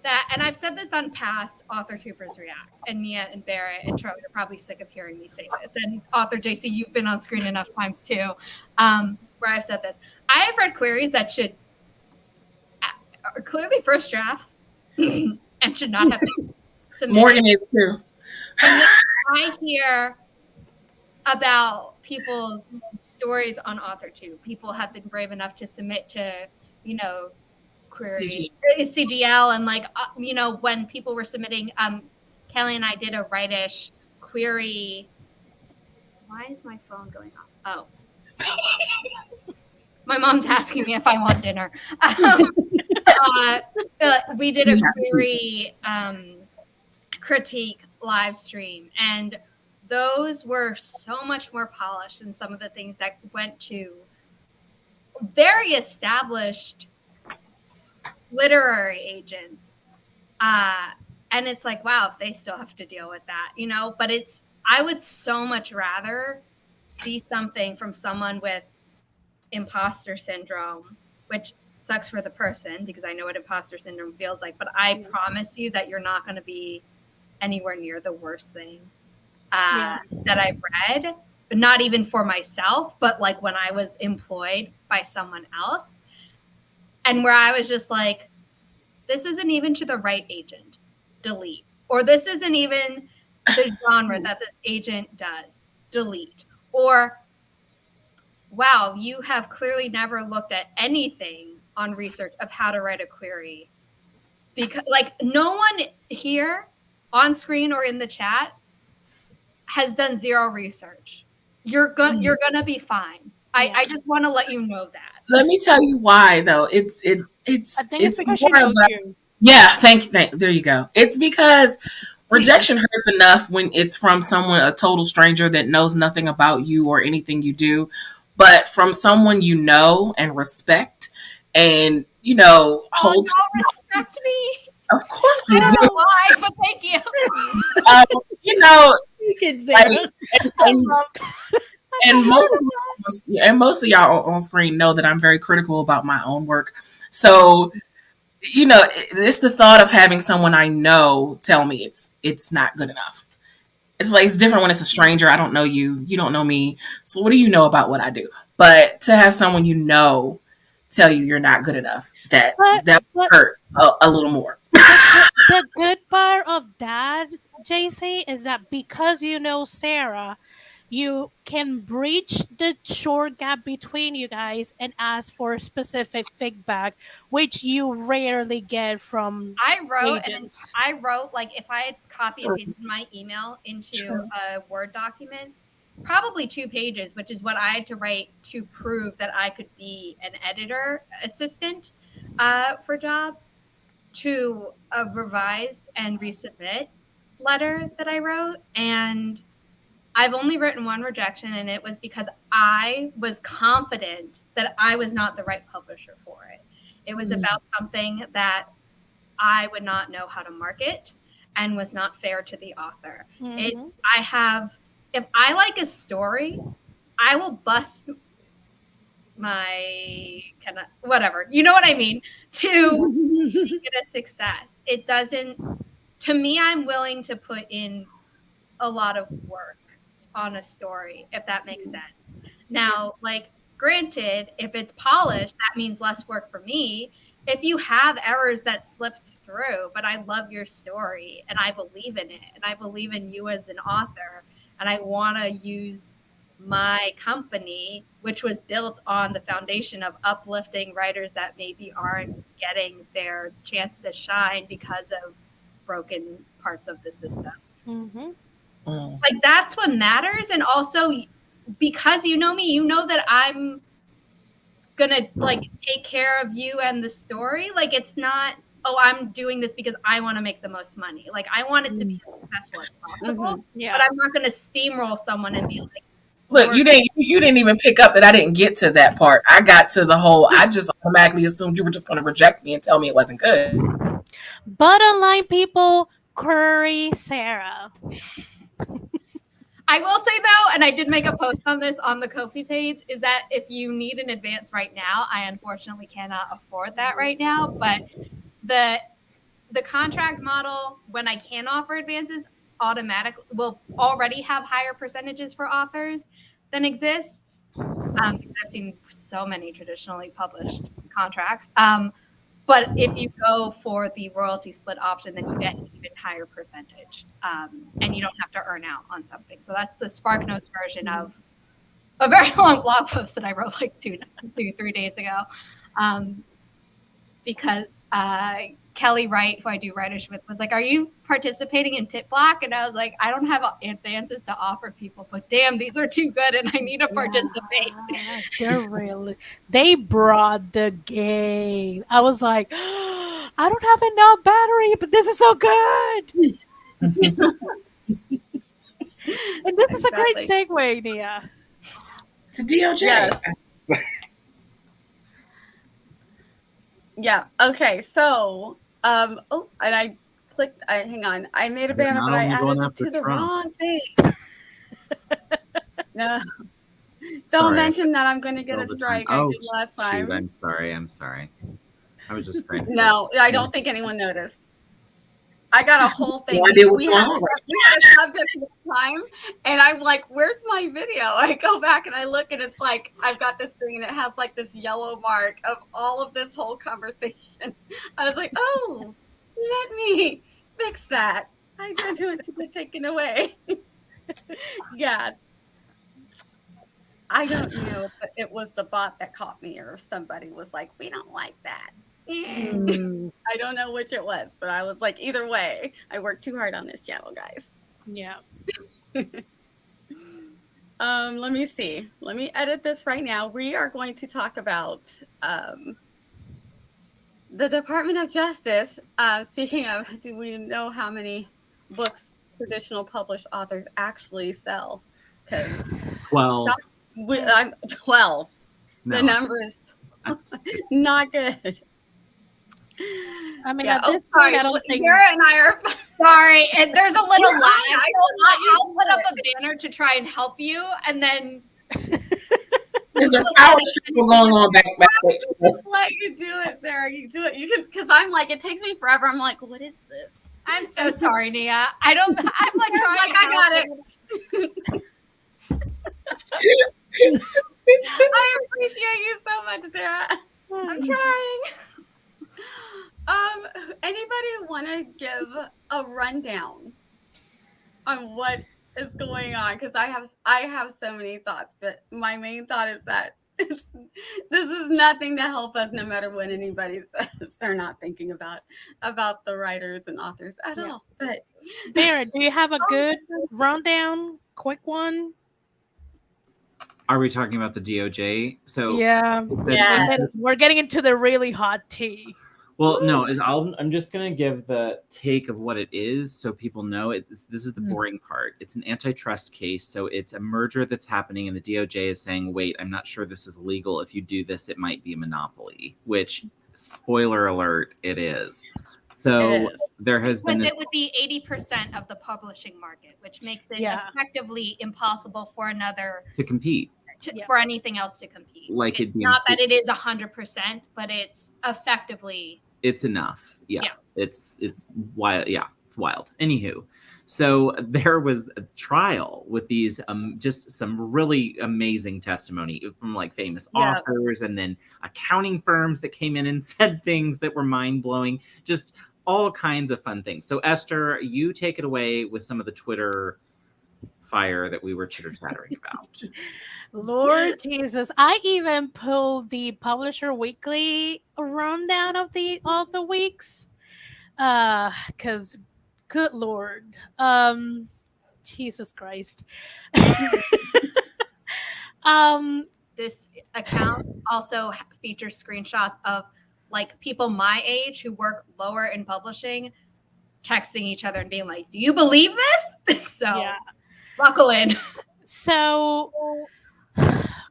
that, and I've said this on past Authortubers React, and Mia and Barrett and Charliee are probably sick of hearing me say this. And author JC, you've been on screen enough times too, where I've said this. I have read queries that are clearly first drafts and should not have been submitted. Morgan is too. And then I hear about people's stories on Authortube. People have been brave enough to submit to, you know, query CGL, and like, you know, when people were submitting, Kelly and I did a Write-ish query. Why is my phone going off? Oh. My mom's asking me if I want dinner. We did a query critique live stream, and those were so much more polished than some of the things that went to very established literary agents. And it's like, wow, if they still have to deal with that, you know, but I would so much rather see something from someone with imposter syndrome, which sucks for the person because I know what imposter syndrome feels like, but I promise you that you're not going to be anywhere near the worst thing that I've read, but not even for myself, but like when I was employed by someone else, and where I was just like, this isn't even to the right agent, delete. Or this isn't even the genre that this agent does, delete. Or, wow, you have clearly never looked at anything on research of how to write a query. Because like no one here on screen or in the chat has done zero research. You're gonna be fine. I just want to let you know that. Let me tell you why, though. I think it's because she knows you. Yeah, thank you. There you go. It's because rejection hurts enough when it's from someone, a total stranger that knows nothing about you or anything you do, but from someone you know and respect, and you know, hold. Y'all respect me. Of course we do. I don't know why, but thank you. You know, and most of y'all on screen know that I'm very critical about my own work. So it's the thought of having someone I know tell me it's not good enough. It's like, it's different when it's a stranger. I don't know you. You don't know me. So what do you know about what I do? But to have someone tell you you're not good enough, that But hurt a little more. the good part of that, JC, is that because you know Sarah, you can breach the short gap between you guys and ask for specific feedback, which you rarely get from I wrote agents. like if I had copy and pasted my email into a Word document, probably 2 pages, which is what I had to write to prove that I could be an editor assistant for jobs, to a revise and resubmit letter that I wrote. And I've only written 1 rejection, and it was because I was confident that I was not the right publisher for it. It was about something that I would not know how to market and was not fair to the author. If I like a story, I will bust my kind of whatever, you know what I mean, to make it a success. It doesn't, to me, I'm willing to put in a lot of work on a story, if that makes sense. Now, like, granted, if it's polished, that means less work for me. If you have errors that slipped through, but I love your story and I believe in it and I believe in you as an author, and I want to use my company, which was built on the foundation of uplifting writers that maybe aren't getting their chance to shine because of broken parts of the system. Like, that's what matters. And also, because you know me, you know that I'm gonna like take care of you and the story. Like, it's not, oh, I'm doing this because I want to make the most money. Like, I want it to be as successful as possible. But I'm not gonna steamroll someone and be like, look, you didn't even pick up that I didn't get to that part. I got to the whole, I just automatically assumed you were just going to reject me and tell me it wasn't good. Bottom line, people, query Sarah. I will say though, and I did make a post on this on the Ko-fi page, is that if you need an advance right now, I unfortunately cannot afford that right now. But the contract model, when I can offer advances, automatically will already have higher percentages for authors than exists. Because I've seen so many traditionally published contracts. But if you go for the royalty split option, then you get an even higher percentage, and you don't have to earn out on something. So that's the SparkNotes version of a very long blog post that I wrote like 3 days ago, because Kelly Wright, who I do writers with, was like, "Are you participating in Pit Block?" And I was like, "I don't have advances to offer people, but damn, these are too good, and I need to participate." They brought the game. I was like, I don't have enough battery, but this is so good. And this is a great segue, Nia. To DOJ. Yes. Yeah. Okay. So, and I clicked. Hang on. I made a banner, but I added it to the wrong thing. No. Don't mention that I'm going to get a strike. I did last time. Shoot, I'm sorry. I was just trying to. No, I don't think anyone noticed. I got a whole thing. We had a subject this time, and I'm like, "Where's my video?" I go back and I look, and it's like I've got this thing, and it has like this yellow mark of all of this whole conversation. I was like, "Oh, let me fix that." I didn't want it to get taken away. Yeah, I don't know, but it was the bot that caught me, or somebody was like, "We don't like that." I don't know which it was, but I was like, either way, I worked too hard on this channel, guys. Yeah. Let me see. Let me edit this right now. We are going to talk about the Department of Justice. Speaking of, do we know how many books traditional published authors actually sell? Because 12. I'm 12. No. The number is not good. I mean, Yeah. at this point, I don't think. Zara and I are Sorry, and there's a little lag. I I'll put up a banner to try and help you, and then There's a power struggle going on back. Let you do it, Sarah. You do it. You can, because I'm like, it takes me forever. I'm like, what is this? I'm so sorry, Nia. I'm like trying Like, to I help got you. it. I appreciate you so much, Sarah. I'm trying. Anybody want to give a rundown on what is going on? Because I have so many thoughts, but my main thought is that this is nothing to help us, no matter what anybody says. They're not thinking about the writers and authors at all. But Barrett, do you have a good rundown? Quick one? Are we talking about the DOJ? So Yeah. Yes. We're getting into the really hot tea. Well, no, I'm just going to give the take of what it is so people know. This is the boring part. It's an antitrust case. So it's a merger that's happening, and the DOJ is saying, wait, I'm not sure this is legal. If you do this, it might be a monopoly, which, spoiler alert, it is. So there has been It would be 80% of the publishing market, which makes it effectively impossible for another to compete. For anything else to compete. Like it's not that it is 100%, but it's effectively. It's enough. Yeah. It's wild. Yeah, it's wild. Anywho, so there was a trial with these just some really amazing testimony from like famous authors and then accounting firms that came in and said things that were mind-blowing. Just all kinds of fun things. So Esther, you take it away with some of the Twitter fire that we were chitter-chattering about. Lord Jesus, I even pulled the Publisher Weekly rundown of the weeks, because good Lord, Jesus Christ. This account also features screenshots of like people my age who work lower in publishing texting each other and being like, "Do you believe this?" So buckle in. So.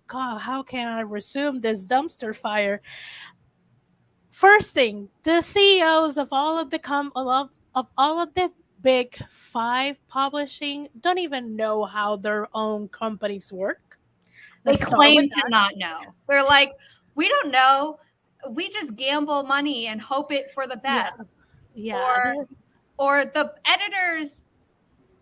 God, how can I resume this dumpster fire? First thing, the CEOs of all of the big 5 publishing don't even know how their own companies work. They claim to not know. They're like, we don't know. We just gamble money and hope it for the best. Yeah. Or the editors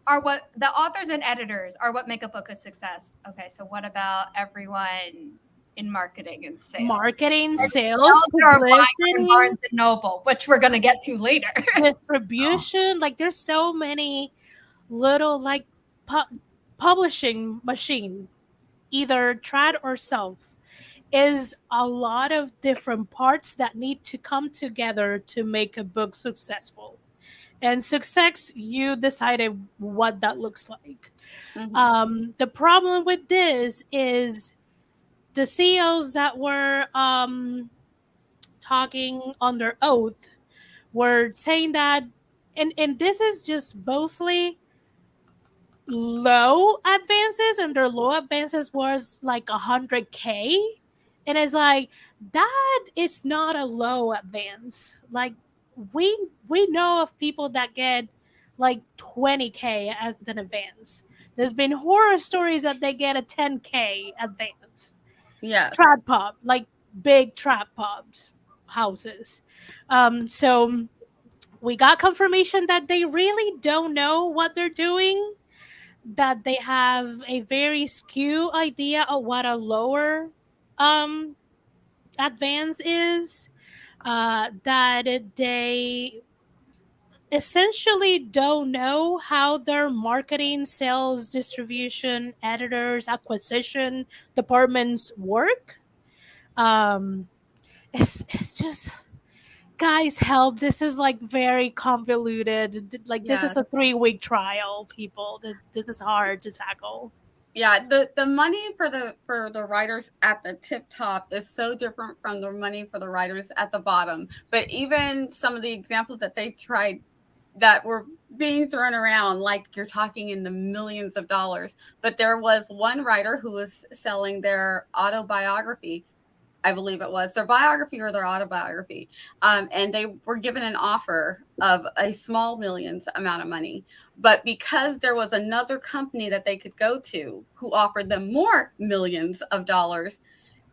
are what the authors and editors are what make a book a success. Okay, so what about everyone in marketing and sales? Marketing, sales, publicity, Barnes and Noble, which we're gonna get to later. Distribution, like there's so many little like publishing machine, either trad or self, is a lot of different parts that need to come together to make a book successful. And success, you decided what that looks like. The problem with this is the CEOs that were talking under oath were saying that, and this is just mostly low advances, and their low advances was like 100K. And it's like, that is not a low advance. Like, we know of people that get like 20K as an advance. There's been horror stories that they get a 10K advance. Yes. Trap pub, like big trap pubs, houses. So we got confirmation that they really don't know what they're doing, that they have a very skewed idea of what a lower advance is. That they essentially don't know how their marketing, sales, distribution, editors, acquisition departments work. It's just, guys, help. This is like very convoluted. Like this is a 3-week trial, people. This is hard to tackle. Yeah, the money for the writers at the tip top is so different from the money for the writers at the bottom. But even some of the examples that they tried that were being thrown around, like you're talking in the millions of dollars. But there was one writer who was selling their autobiography. I believe it was their biography or their autobiography. And they were given an offer of a small millions amount of money. But because there was another company that they could go to who offered them more millions of dollars,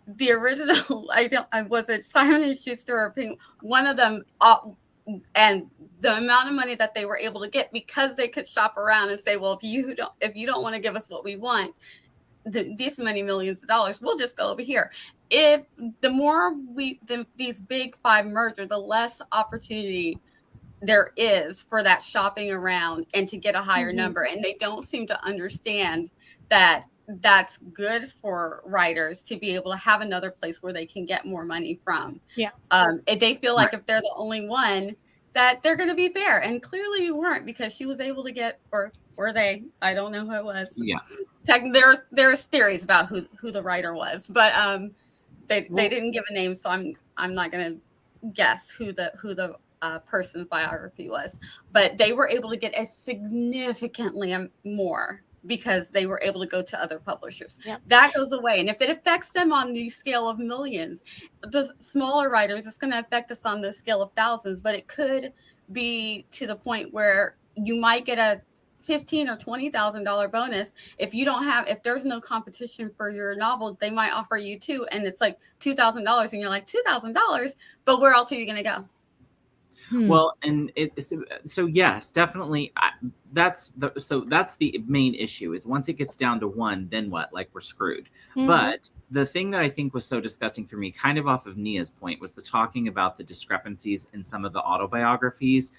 the original, I was it Simon and Schuster or Pink, one of them, and the amount of money that they were able to get because they could shop around and say, well, if you don't want to give us what we want, these many millions of dollars, we'll just go over here. If the more these big five merger, the less opportunity there is for that shopping around and to get a higher number. And they don't seem to understand that that's good for writers to be able to have another place where they can get more money from. Yeah. If they feel like if they're the only one, that they're going to be fair. And clearly you weren't, because she was able to get, or were they? I don't know who it was. Yeah. There's theories about who the writer was, but they didn't give a name, so I'm not going to guess who the person's biography was. But they were able to get it significantly more because they were able to go to other publishers. Yep. That goes away. And if it affects them on the scale of millions, the smaller writers, it's going to affect us on the scale of thousands, but it could be to the point where you might get a $15,000 or $20,000 bonus. If there's no competition for your novel, they might offer you two, and it's like $2,000, and you're like, $2,000, but where else are you going to go? Well, and so yes, definitely. That's the main issue is once it gets down to one, then what? Like, we're screwed. But the thing that I think was so disgusting for me, kind of off of Nia's point, was the talking about the discrepancies in some of the autobiographies.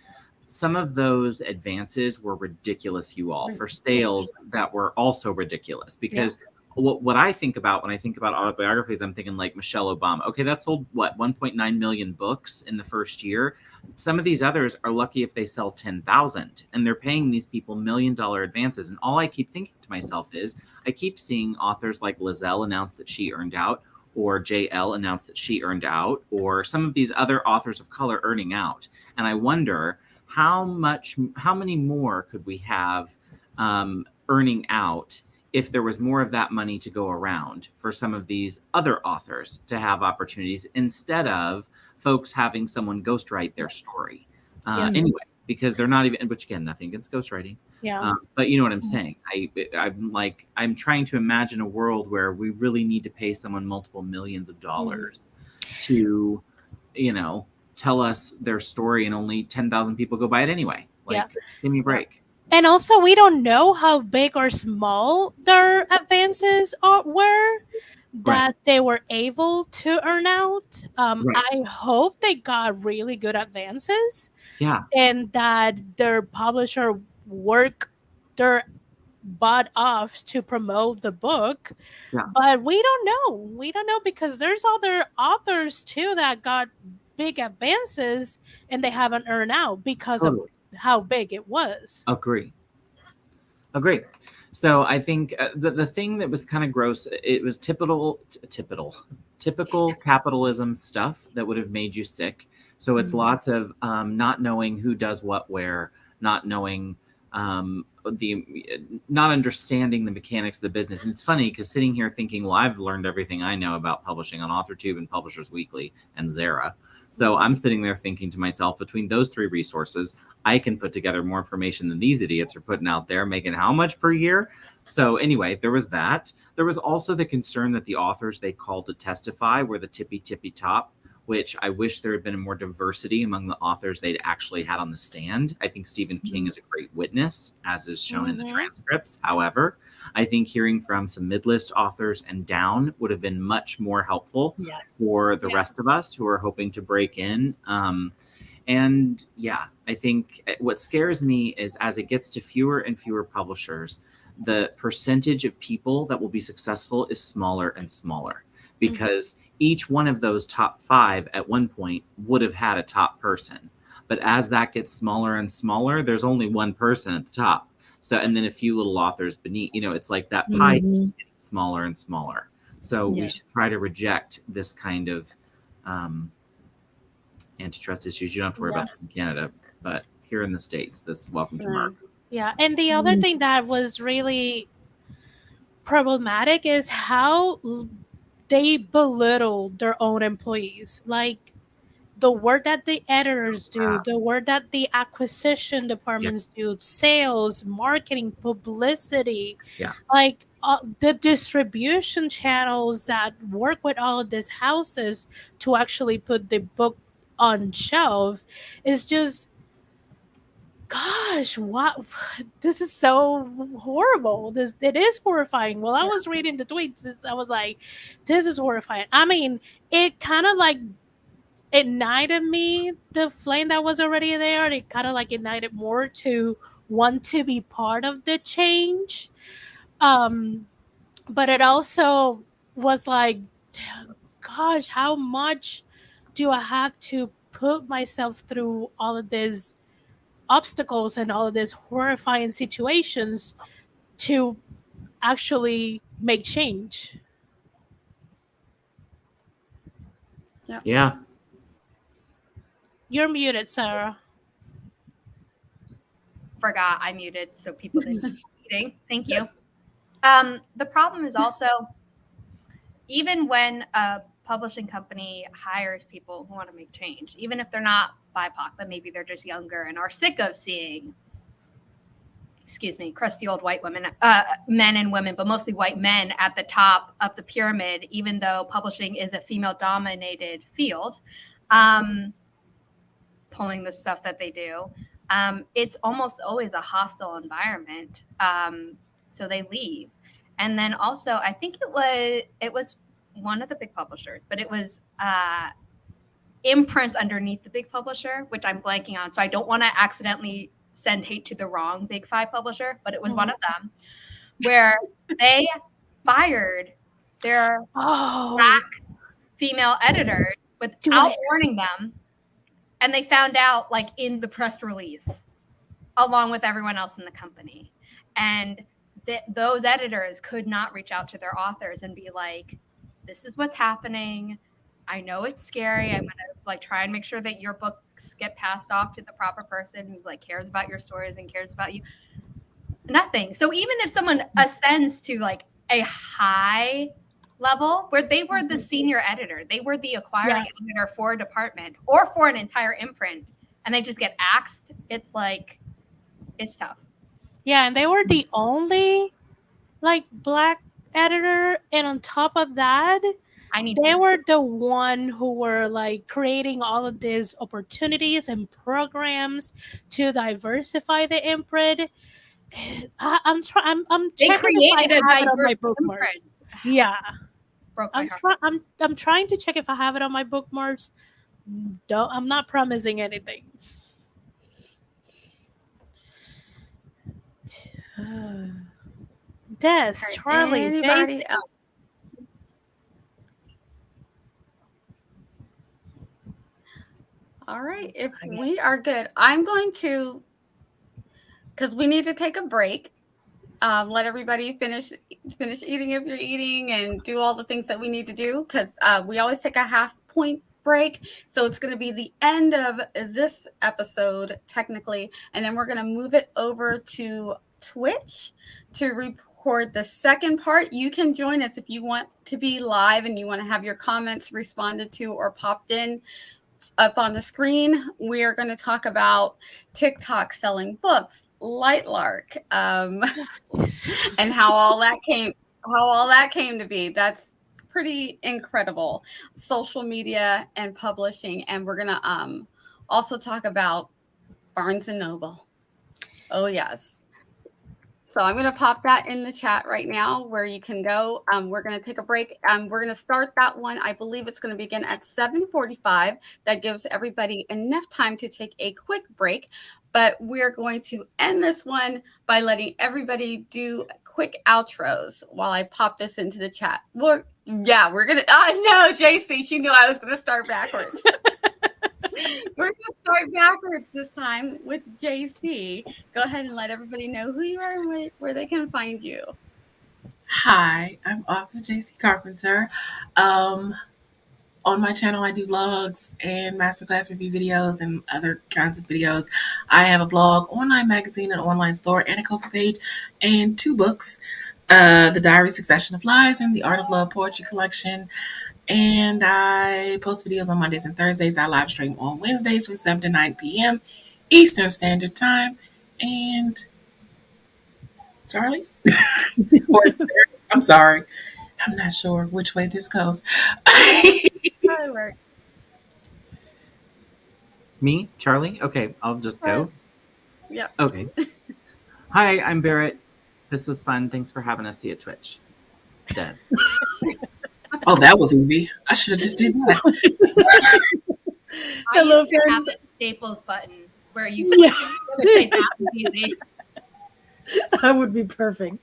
Some of those advances were ridiculous, you all, for sales that were also ridiculous, because what I think about when I think about autobiographies, I'm thinking like Michelle Obama. Okay, that sold 1.9 million books in the first year. Some of these others are lucky if they sell 10,000, and they're paying these people $1 million advances. And all I keep thinking to myself is, I keep seeing authors like Lizelle announce that she earned out, or JL announced that she earned out, or some of these other authors of color earning out. And I wonder how many more could we have earning out if there was more of that money to go around for some of these other authors to have opportunities, instead of folks having someone ghostwrite their story. Anyway, because they're not even, which again, nothing against ghostwriting. Yeah. But you know what I'm saying? I'm trying to imagine a world where we really need to pay someone multiple millions of dollars to, tell us their story, and only 10,000 people go buy it anyway. Give me a break. And also, we don't know how big or small their advances were that they were able to earn out. I hope they got really good advances. Yeah. And that their publisher worked their butt off to promote the book. Yeah. But we don't know. We don't know, because there's other authors too that got big advances and they haven't earned out because of how big it was. Agree. So I think the thing that was kind of gross, it was typical capitalism stuff that would have made you sick. So it's lots of not knowing who does what where, not knowing not understanding the mechanics of the business. And it's funny because sitting here thinking, well, I've learned everything I know about publishing on Authortube and Publishers Weekly and Zara. So I'm sitting there thinking to myself, between those three resources, I can put together more information than these idiots are putting out there, making how much per year? So anyway, there was that. There was also the concern that the authors they called to testify were the tippy top, which I wish there had been more diversity among the authors they'd actually had on the stand. I think Stephen King is a great witness, as is shown in the transcripts. However, I think hearing from some mid-list authors and down would have been much more helpful for the rest of us who are hoping to break in. And yeah, I think what scares me is as it gets to fewer and fewer publishers, the percentage of people that will be successful is smaller and smaller, because each one of those top 5 at one point would have had a top person. But as that gets smaller and smaller, there's only one person at the top. So, and then a few little authors beneath, it's like that pie is getting smaller and smaller. So we should try to reject this kind of antitrust issues. You don't have to worry about this in Canada, but here in the States, this welcome to Mark. Yeah. And the other thing that was really problematic is how they belittle their own employees. Like, the work that the editors do, the work that the acquisition departments do, sales, marketing, publicity, like the distribution channels that work with all of these houses to actually put the book on shelf is just, gosh, what? This is so horrible. It is horrifying. While I was reading the tweets, I was like, this is horrifying. I mean, it kind of like ignited me, the flame that was already there. It kind of like ignited more to want to be part of the change. But it also was like, gosh, how much do I have to put myself through all of these obstacles and all of these horrifying situations to actually make change? Yeah. You're muted, Sarah. Forgot I muted so people didn't keep eating. Thank you. The problem is also, even when a publishing company hires people who want to make change, even if they're not BIPOC, but maybe they're just younger and are sick of seeing, crusty old white women, men and women, but mostly white men at the top of the pyramid, even though publishing is a female-dominated field, pulling the stuff that they do. It's almost always a hostile environment. So they leave. And then also, I think it was one of the big publishers, but it was imprint underneath the big publisher, which I'm blanking on. So I don't want to accidentally send hate to the wrong big 5 publisher, but it was one of them where they fired their black female editors without warning them. And they found out like in the press release, along with everyone else in the company. And those editors could not reach out to their authors and be like, this is what's happening. I know it's scary. I'm going to like try and make sure that your books get passed off to the proper person who like cares about your stories and cares about you. Nothing. So even if someone ascends to like a high level where they were the senior editor, they were the acquiring editor for a department or for an entire imprint, and they just get axed, it's like, it's tough. Yeah, and they were the only like black editor, and on top of that, they were the one who were like creating all of these opportunities and programs to diversify the imprint. I'm checking if I have it on my bookmarks. Yeah, I'm trying to check if I have it on my bookmarks. I'm not promising anything. Des, Charlie, anybody else? All right, if we are good, I'm going to, because we need to take a break. Let everybody finish eating if you're eating, and do all the things that we need to do, because we always take a half-point break. So it's going to be the end of this episode, technically, and then we're going to move it over to Twitch to record the second part. You can join us if you want to be live and you want to have your comments responded to or popped in up on the screen. We are going to talk about TikTok selling books, Lightlark, and how all that came to be. That's pretty incredible. Social media and publishing, and we're going to also talk about Barnes and Noble. Oh yes. So I'm going to pop that in the chat right now where you can go. We're going to take a break. We're going to start that one. I believe it's going to begin at 7:45. That gives everybody enough time to take a quick break. But we're going to end this one by letting everybody do quick outros while I pop this into the chat. We're going to, no, JC, she knew I was going to start backwards. We're going to start backwards this time with JC. Go ahead and let everybody know who you are and where they can find you. Hi, I'm author JC Carpenter. On my channel, I do vlogs and masterclass review videos and other kinds of videos. I have a blog, online magazine, an online store, and a Ko-fi page, and 2 books, The Diary Succession of Lies and The Art of Love Poetry Collection. And I post videos on Mondays and Thursdays. I live stream on Wednesdays from 7 to 9 p.m. Eastern Standard Time. And Charliee? I'm sorry. I'm not sure which way this goes. That works. Me, Charliee? Okay, I'll just go. Yeah. Okay. Hi, I'm Barrett. This was fun. Thanks for having us see at Twitch. Des. Oh, that was easy. I should have just did that. Hello, I used to have friends. a Staples button where you Yeah. would say that was easy. That would be perfect.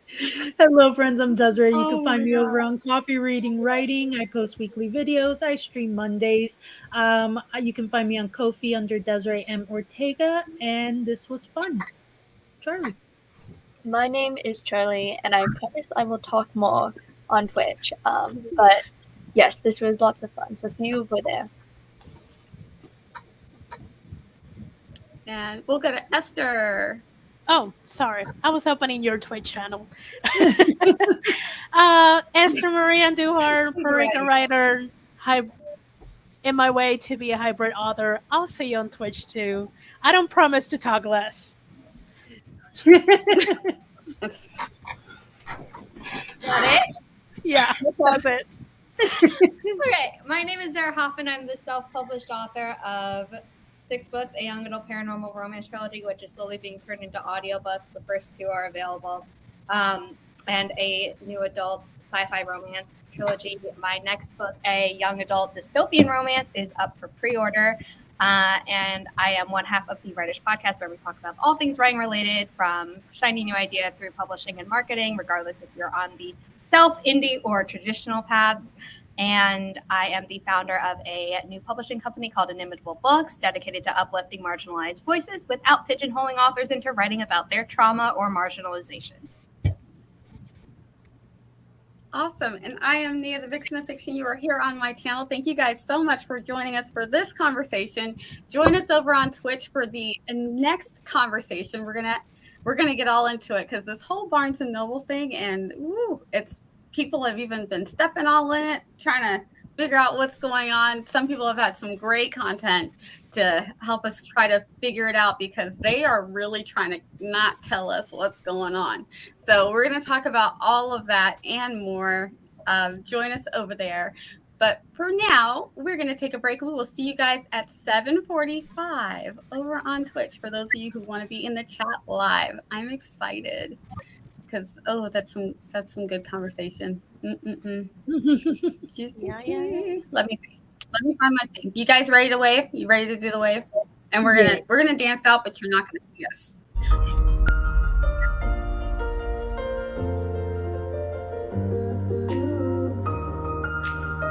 Hello, friends. I'm Desiree. You Oh can find my me God. over on Coffee Reading Writing. I post weekly videos. I stream Mondays. You can find me on Ko-fi under Desiree M. Ortega. And this was fun. Charliee. My name is Charliee, and I promise I will talk more on Twitch. But yes, this was lots of fun. So see you over there. And we'll go to Esther. Oh, sorry. I was opening your Twitch channel. Esther Marie Andujar, He's Boricua ready. writer, in my way to be a hybrid author. I'll see you on Twitch too. I don't promise to talk less. That's Got it? Yeah, that's it. Okay, my name is Zara Hoffman. I'm the self-published author of 6 books, a young adult paranormal romance trilogy, which is slowly being turned into audiobooks. The first 2 are available. And a new adult sci-fi romance trilogy. My next book, a young adult dystopian romance, is up for pre-order. And I am one half of the Writers Podcast, where we talk about all things writing related, from shiny new idea through publishing and marketing, regardless if you're on the self, indie, or traditional paths. And I am the founder of a new publishing company called Inimitable Books, dedicated to uplifting marginalized voices without pigeonholing authors into writing about their trauma or marginalization. awesome. And I am Nia, the Vixen of Fiction. You are here on my channel. Thank you guys so much for joining us for this conversation. Join us over on Twitch for the next conversation. We're gonna get all into it, because this whole Barnes and Noble thing, and it's people have even been stepping all in it, trying to figure out what's going on. Some people have had some great content to help us try to figure it out, because they are really trying to not tell us what's going on. So we're going to talk about all of that and more. Join us over there. But for now, we're going to take a break. We will see you guys at 7:45 over on Twitch for those of you who want to be in the chat live. I'm excited, because that's some good conversation. Juicy. Yeah. Let me see. Let me find my thing. You guys ready to wave? You ready to do the wave? And we're gonna dance out, but you're not gonna see us.